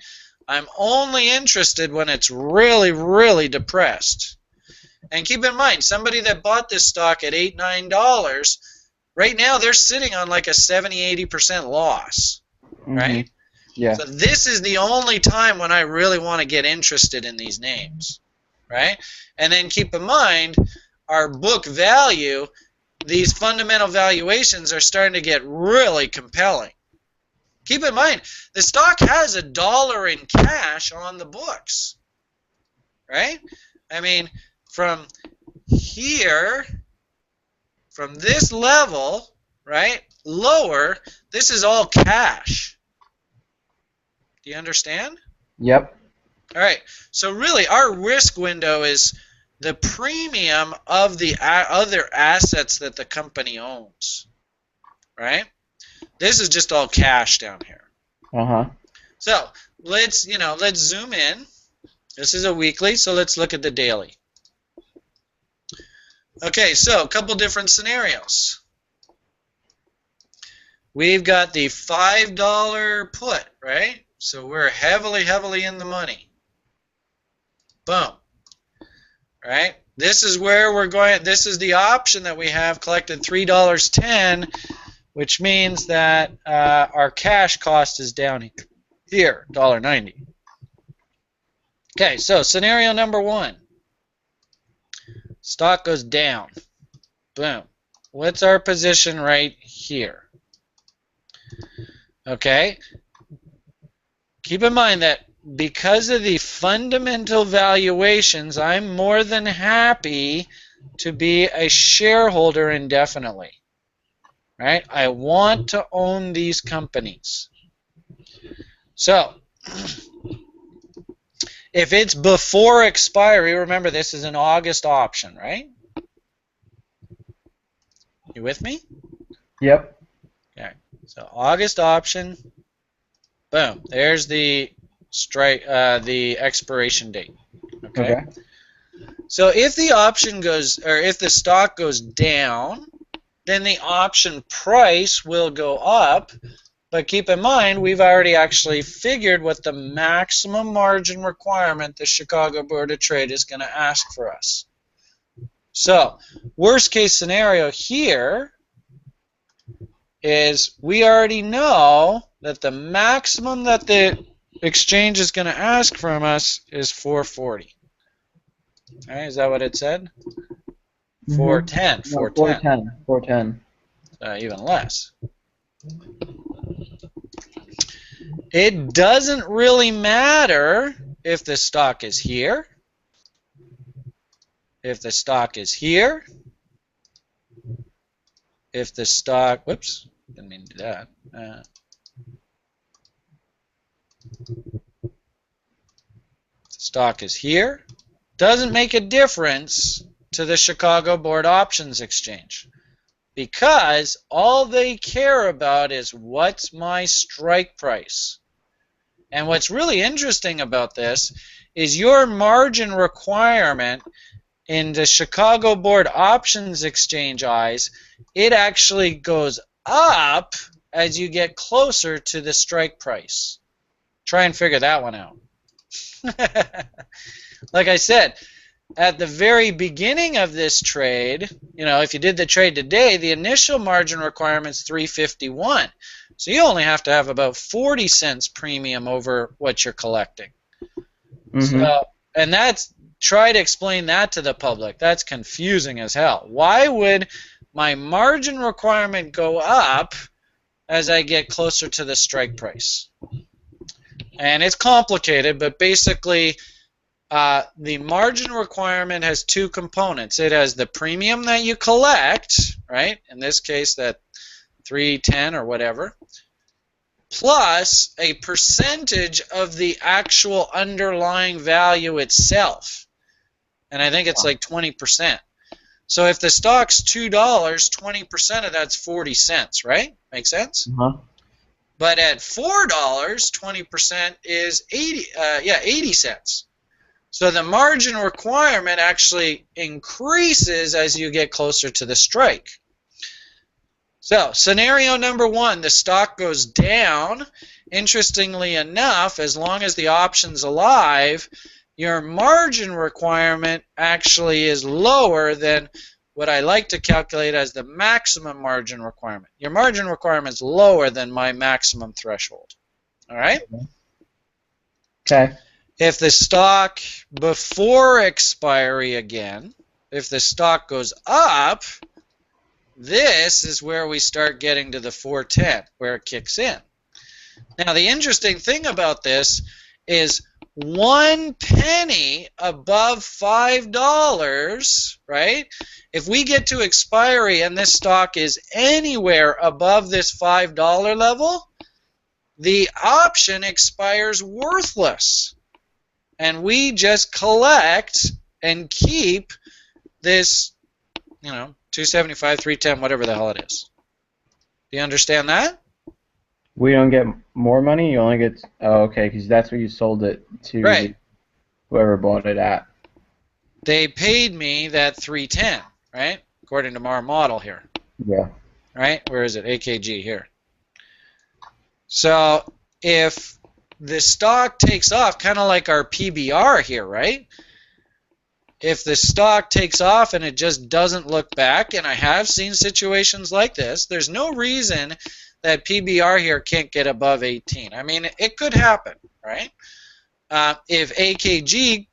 I'm only interested when it's really, really depressed. And keep in mind, somebody that bought this stock at $8, $9, right now they're sitting on like a 70-80% loss, right? Yeah. So this is the only time when I really want to get interested in these names, right? And then keep in mind, our book value, these fundamental valuations are starting to get really compelling. Keep in mind, the stock has $1 in cash on the books, right? I mean, from here, from this level, right, lower, this is all cash. Do you understand? Yep. All right. So really, our risk window is the premium of the other assets that the company owns, right? This is just all cash down here. Uh-huh. So let's zoom in. This is a weekly, so let's look at the daily. Okay, so a couple different scenarios. We've got the $5 put, right? So we're heavily in the money. Boom. Right? This is where we're going. This is the option that we have collected $3.10, which means that our cash cost is down here, $1.90. Okay, so scenario number 1. Stock goes down. Boom. What's our position right here? Okay. Keep in mind that because of the fundamental valuations, I'm more than happy to be a shareholder indefinitely. Right? I want to own these companies. So, if it's before expiry, remember this is an August option, right? You with me? Yep. Okay. So August option, boom. There's the the expiration date. Okay. So if the option goes, or if the stock goes down, then the option price will go up. But keep in mind, we've already actually figured what the maximum margin requirement the Chicago Board of Trade is going to ask for us. So, worst case scenario here is we already know that the maximum that the exchange is going to ask from us is 440. All right, is that what it said? 410. 410. 410. Even less. It doesn't really matter if the stock is here, if the stock is here, if the stock, whoops, didn't mean to do that. The stock is here. Doesn't make a difference to the Chicago Board Options Exchange because all they care about is what's my strike price. And what's really interesting about this is your margin requirement in the Chicago Board Options Exchange eyes, it actually goes up as you get closer to the strike price. Try and figure that one out. Like I said, at the very beginning of this trade, if you did the trade today, the initial margin requirement is $3.51. So you only have to have about 40 cents premium over what you're collecting. So, and try to explain that to the public. That's confusing as hell. Why would my margin requirement go up as I get closer to the strike price? And it's complicated, but basically the margin requirement has two components. It has the premium that you collect, right? In this case, that $3.10 or whatever, plus a percentage of the actual underlying value itself. And I think it's like 20%. So if the stock's $2, 20% of that's 40 cents, right? Make sense? But at $4, 20% is 80 cents. So the margin requirement actually increases as you get closer to the strike. So scenario number 1, the stock goes down. Interestingly enough, as long as the option's alive, your margin requirement actually is lower than what I like to calculate as the maximum margin requirement. Your margin requirement is lower than my maximum threshold. All right? Okay. If the stock before expiry again, if the stock goes up, this is where we start getting to the 410, where it kicks in. Now, the interesting thing about this is 1 penny above $5, right? If we get to expiry and this stock is anywhere above this $5 level, the option expires worthless. And we just collect and keep this, 275, 310, whatever the hell it is. Do you understand that? We don't get more money. You only get. Oh, okay, because that's what you sold it to. Right. Whoever bought it at. They paid me that 310, right? According to our model here. Yeah. Right? Where is it? AKG here. So if the stock takes off, kind of like our PBR here, right? If the stock takes off and it just doesn't look back, and I have seen situations like this, there's no reason that PBR here can't get above 18. I mean, it could happen, right? If AKG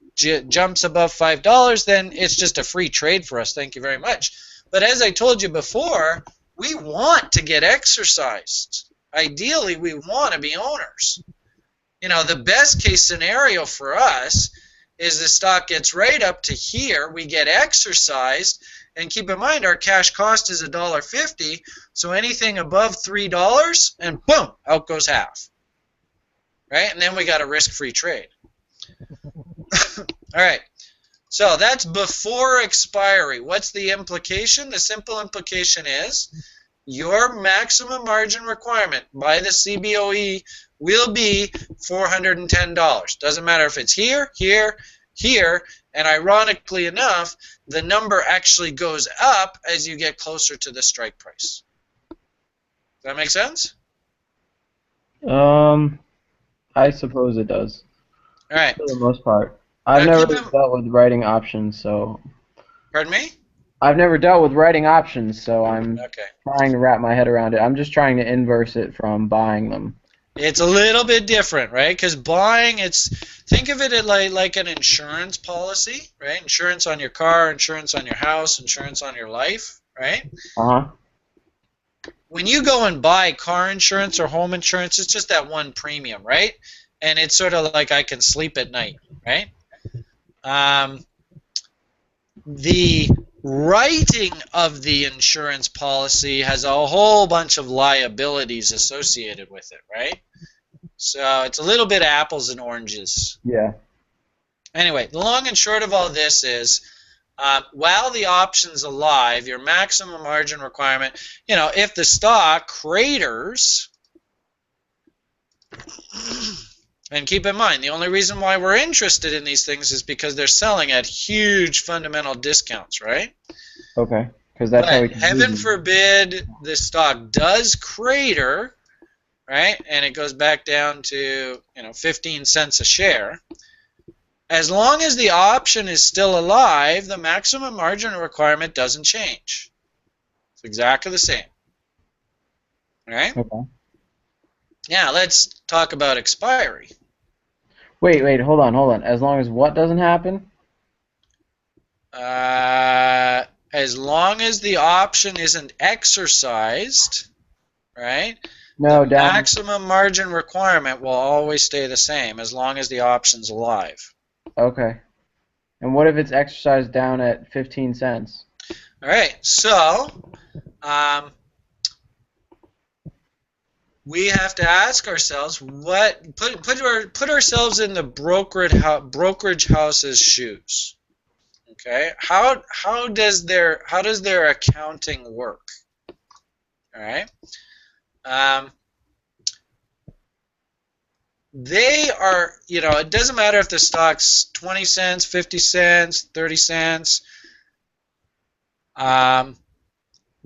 jumps above $5, then it's just a free trade for us. Thank you very much. But as I told you before, we want to get exercised. Ideally, we want to be owners. The best case scenario for us is the stock gets right up to here, we get exercised, and keep in mind our cash cost is $1.50, so anything above $3, and boom, out goes half. Right? And then we got a risk-free trade. All right. So that's before expiry. What's the implication? The simple implication is your maximum margin requirement by the CBOE will be $410. Doesn't matter if it's here, here, here, and ironically enough, the number actually goes up as you get closer to the strike price. Does that make sense? I suppose it does. All right. For the most part. I've never dealt with writing options, so... Pardon me? I've never dealt with writing options, so I'm okay. trying to wrap my head around it. I'm just trying to inverse it from buying them. It's a little bit different, right? Because buying, think of it like an insurance policy, right? Insurance on your car, insurance on your house, insurance on your life, right? Uh-huh. When you go and buy car insurance or home insurance, it's just that one premium, right? And it's sort of like I can sleep at night, right? The writing of the insurance policy has a whole bunch of liabilities associated with it, right? So it's a little bit apples and oranges. Yeah. Anyway, the long and short of all this is, while the option's alive, your maximum margin requirement, if the stock craters, and keep in mind, the only reason why we're interested in these things is because they're selling at huge fundamental discounts, right? Okay. Because that's how we can heaven forbid the stock does crater, right? And it goes back down to 15 cents a share. As long as the option is still alive, the maximum margin requirement doesn't change. It's exactly the same. All right? Okay. Yeah, let's talk about expiry. Wait, hold on. As long as what doesn't happen? As long as the option isn't exercised, right? No, the maximum margin requirement will always stay the same as long as the option's alive. Okay. And what if it's exercised down at 15 cents? All right, so we have to ask ourselves put ourselves in the brokerage house's shoes. Okay, how does their accounting work? All right, they are, it doesn't matter if the stock's 20 cents, 50 cents, 30 cents.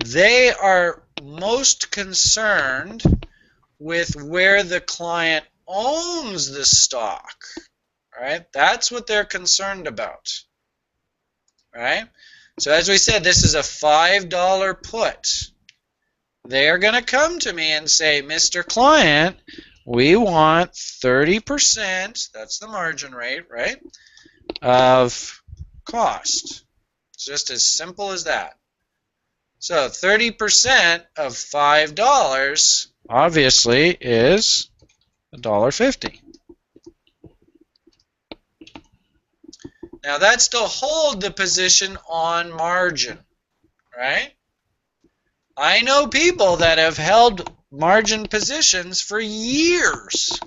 They are most concerned with where the client owns the stock. All right, that's what they're concerned about. All right, so as we said, this is a $5 put. They're going to come to me and say, Mr. Client, we want 30%, that's the margin rate, right, of cost. It's just as simple as that. So 30% of $5 obviously is $1.50. Now that's to hold the position on margin, right? I know people that have held margin positions for years.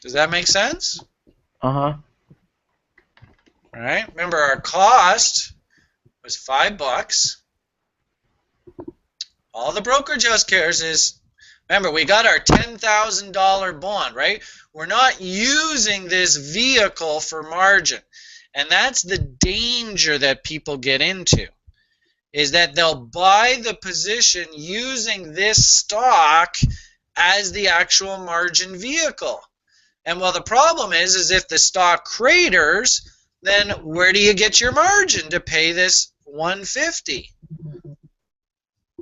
Does that make sense? Uh-huh. All right. Remember, our cost was $5. All the brokerage house cares is, remember, we got our $10,000 bond, right? We're not using this vehicle for margin. And that's the danger that people get into, is that they'll buy the position using this stock as the actual margin vehicle. And well, the problem is if the stock craters, then where do you get your margin to pay this 150?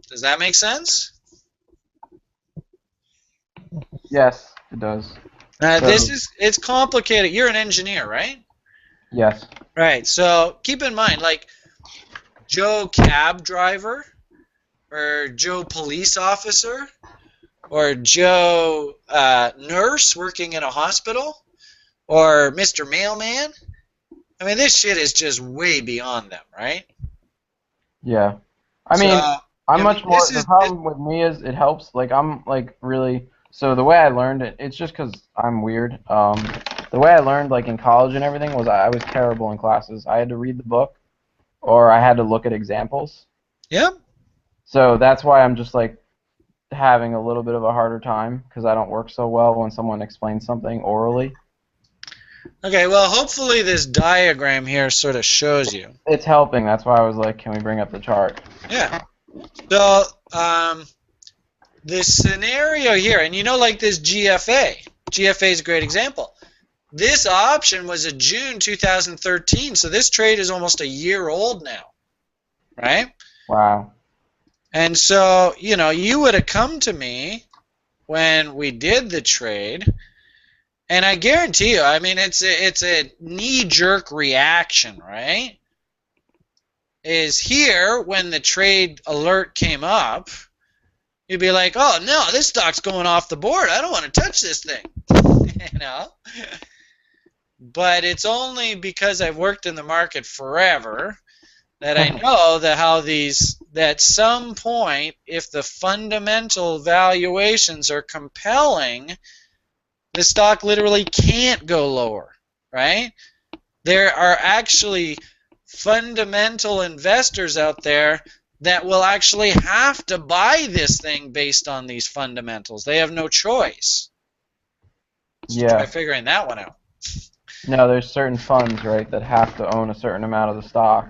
Does that make sense? Yes, it does. It's complicated. You're an engineer, right? Yes. Right. So keep in mind, like Joe cab driver, or Joe police officer, or Joe nurse working in a hospital, or Mr. Mailman. I mean, this shit is just way beyond them, right? Yeah. I mean, I'm much more. This The is problem with me is it helps. Like I'm like really. So the way I learned it, it's just because I'm weird. The way I learned, like in college and everything, was I was terrible in classes. I had to read the book, or I had to look at examples. Yep. So that's why I'm just like having a little bit of a harder time because I don't work so well when someone explains something orally. Okay, well, hopefully this diagram here sort of shows you. It's helping. That's why I was like, can we bring up the chart? Yeah. So, the scenario here, and you know, like this GFA. GFA is a great example. This option was a June 2013, so this trade is almost a year old now, right? Wow. And so, you know, you would have come to me when we did the trade, and I guarantee you, I mean, it's a knee-jerk reaction, right? Is here when the trade alert came up, you'd be like, oh, no, this stock's going off the board. I don't want to touch this thing, you know? But it's only because I've worked in the market forever that I know that at some point, if the fundamental valuations are compelling, the stock literally can't go lower, right? There are actually fundamental investors out there that will actually have to buy this thing based on these fundamentals. They have no choice. So try figuring that one out. No, there's certain funds, right, that have to own a certain amount of the stock.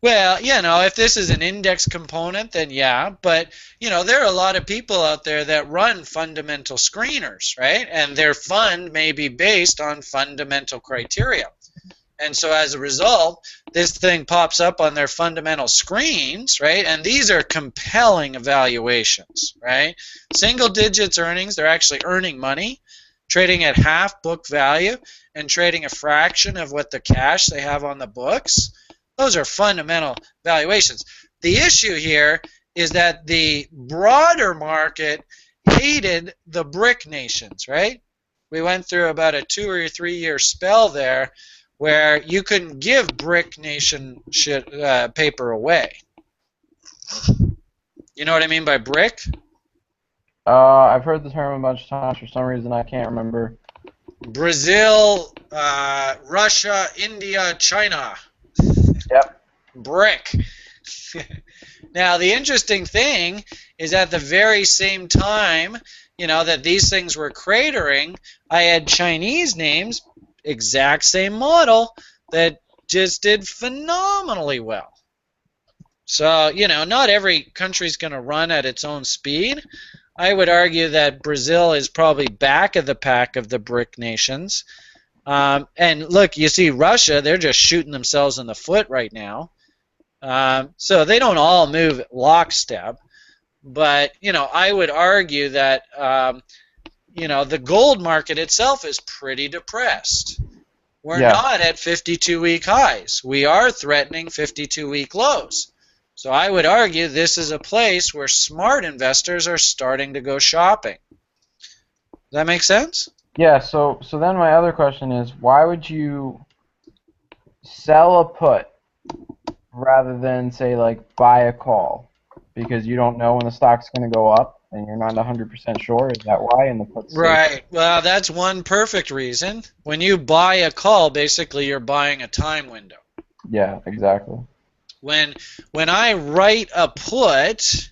Well, you know, if this is an index component, then yeah. But, you know, there are a lot of people out there that run fundamental screeners, right? And their fund may be based on fundamental criteria. And so as a result, this thing pops up on their fundamental screens, right? And these are compelling evaluations, right? Single digits earnings, they're actually earning money, trading at half book value, and trading a fraction of what the cash they have on the books. Those are fundamental valuations. The issue here is that the broader market hated the BRIC nations, right? We went through about a 2 or 3 year spell there where you couldn't give BRIC nation paper away. You know what I mean by BRIC? I've heard the term a bunch of times. For some reason, I can't remember. Brazil, Russia, India, China. Yep. BRIC. Now, the interesting thing is at the very same time, you know, that these things were cratering, I had Chinese names, exact same model, that just did phenomenally well. So, you know, not every country's going to run at its own speed. I would argue that Brazil is probably back of the pack of the BRIC nations. And look, you see Russia, they're just shooting themselves in the foot right now. So they don't all move lockstep. But, you know, I would argue that, you know, the gold market itself is pretty depressed. We're not at 52-week highs. We are threatening 52-week lows. So I would argue this is a place where smart investors are starting to go shopping. Does that make sense? Yeah. So then my other question is, why would you sell a put rather than say like buy a call? Because you don't know when the stock's going to go up and you're not 100% sure. Is that why? And the put's safe. Right. Well, that's one perfect reason. When you buy a call, basically you're buying a time window. Yeah, exactly. When I write a put,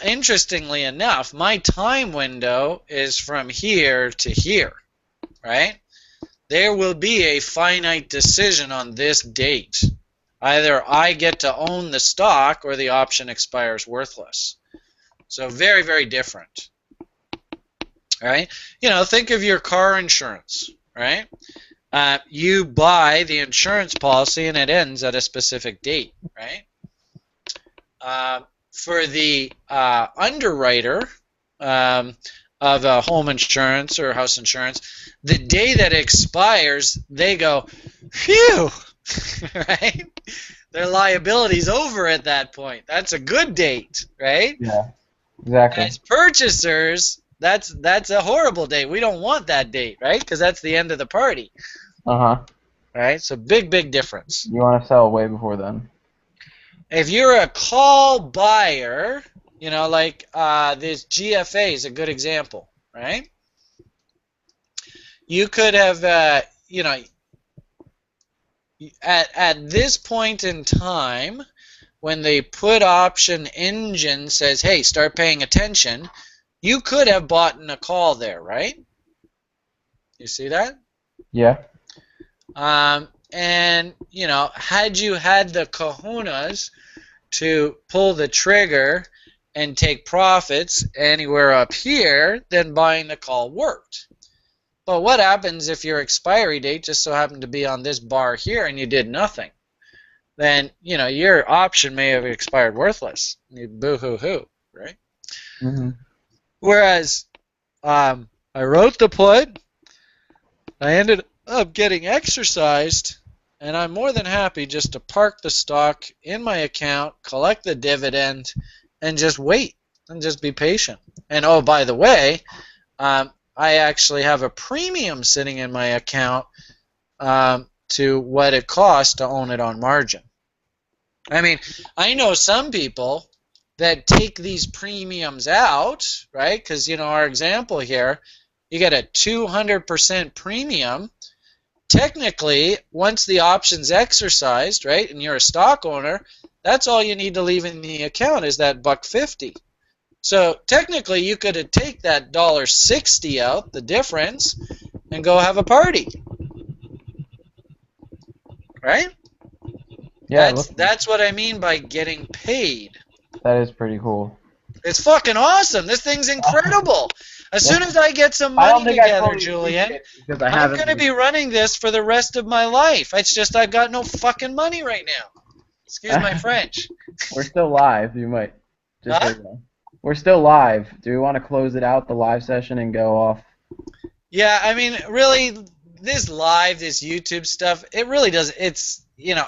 interestingly enough, my time window is from here to here, right? There will be a finite decision on this date. Either I get to own the stock or the option expires worthless. So very, very different. Right? Think of your car insurance, right? You buy the insurance policy and it ends at a specific date, right? For the underwriter of a home insurance or house insurance, the day that it expires, they go, phew, right? Their liability's over at that point. That's a good date, right? Yeah, exactly. As purchasers, that's a horrible date. We don't want that date, right? Because that's the end of the party. Uh-huh. Right? So big difference. You want to sell way before then. If you're a call buyer, like this GFA is a good example, right? You could have, at this point in time, when the put option engine says, hey, start paying attention, you could have bought in a call there, right? You see that? Yeah. And, had you had the kahunas to pull the trigger and take profits anywhere up here, then buying the call worked. But what happens if your expiry date just so happened to be on this bar here and you did nothing? Then, your option may have expired worthless. Boo-hoo-hoo, right? Mm-hmm. Whereas I wrote the put, I ended up getting exercised, and I'm more than happy just to park the stock in my account, collect the dividend, and just wait and just be patient. And oh, by the way, I actually have a premium sitting in my account to what it costs to own it on margin. I mean, I know some people that take these premiums out, right? Because, our example here, you get a 200% premium. Technically, once the option's exercised, right, and you're a stock owner, that's all you need to leave in the account is that $1.50. So technically, you could take that $1.60 out, the difference, and go have a party, right? Yeah. That's what I mean by getting paid. That is pretty cool. It's fucking awesome. This thing's incredible. As soon as I get some money together, Julian, I'm going to be running this for the rest of my life. It's just I've got no fucking money right now. Excuse my French. We're still live. You might. Just Huh? We're still live. Do we want to close it out, the live session, and go off? Yeah, I mean, really, this YouTube stuff, it really does. It's, Well,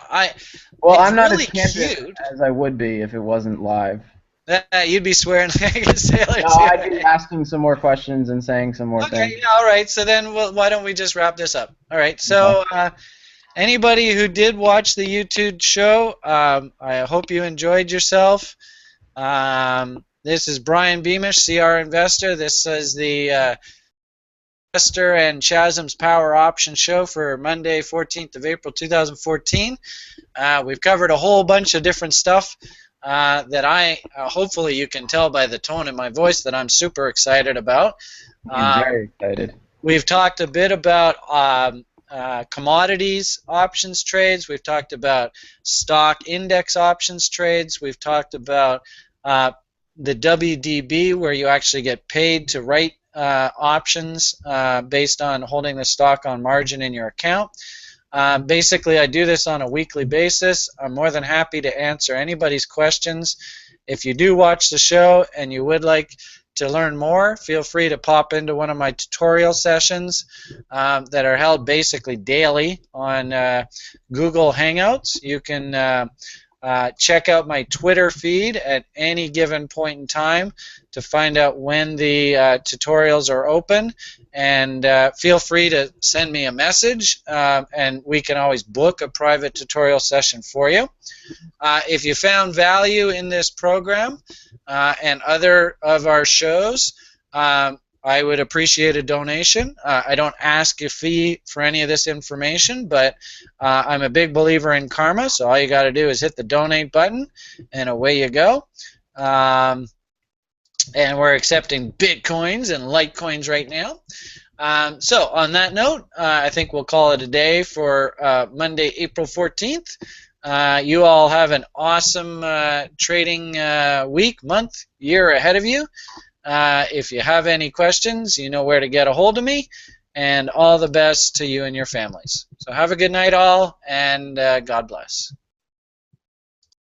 it's I'm not really as candid cute. as I would be if it wasn't live. You'd be swearing like a sailor. No, I'd be asking some more questions and saying some more things. Okay, all right. So then, why don't we just wrap this up? All right. So, anybody who did watch the YouTube show, I hope you enjoyed yourself. This is Brian Beamish, CRInvestor. This is the Investor and CHasm's Power Option Show for Monday, 14th of April, 2014. We've covered a whole bunch of different stuff that I hopefully you can tell by the tone in my voice that I'm super excited about. I'm very excited. We've talked a bit about commodities options trades. We've talked about stock index options trades. We've talked about the WDB, where you actually get paid to write options based on holding the stock on margin in your account. Basically, I do this on a weekly basis. I'm more than happy to answer anybody's questions. If you do watch the show and you would like to learn more, feel free to pop into one of my tutorial sessions that are held basically daily on Google Hangouts. You can Check out my Twitter feed at any given point in time to find out when the tutorials are open, and feel free to send me a message, and we can always book a private tutorial session for you. If you found value in this program and other of our shows, I would appreciate a donation. I don't ask a fee for any of this information, but I'm a big believer in karma, so all you got to do is hit the donate button, and away you go. And we're accepting Bitcoins and Litecoins right now. So on that note, I think we'll call it a day for Monday, April 14th. You all have an awesome trading week, month, year ahead of you. If you have any questions, you know where to get a hold of me, and all the best to you and your families. So have a good night all, and God bless.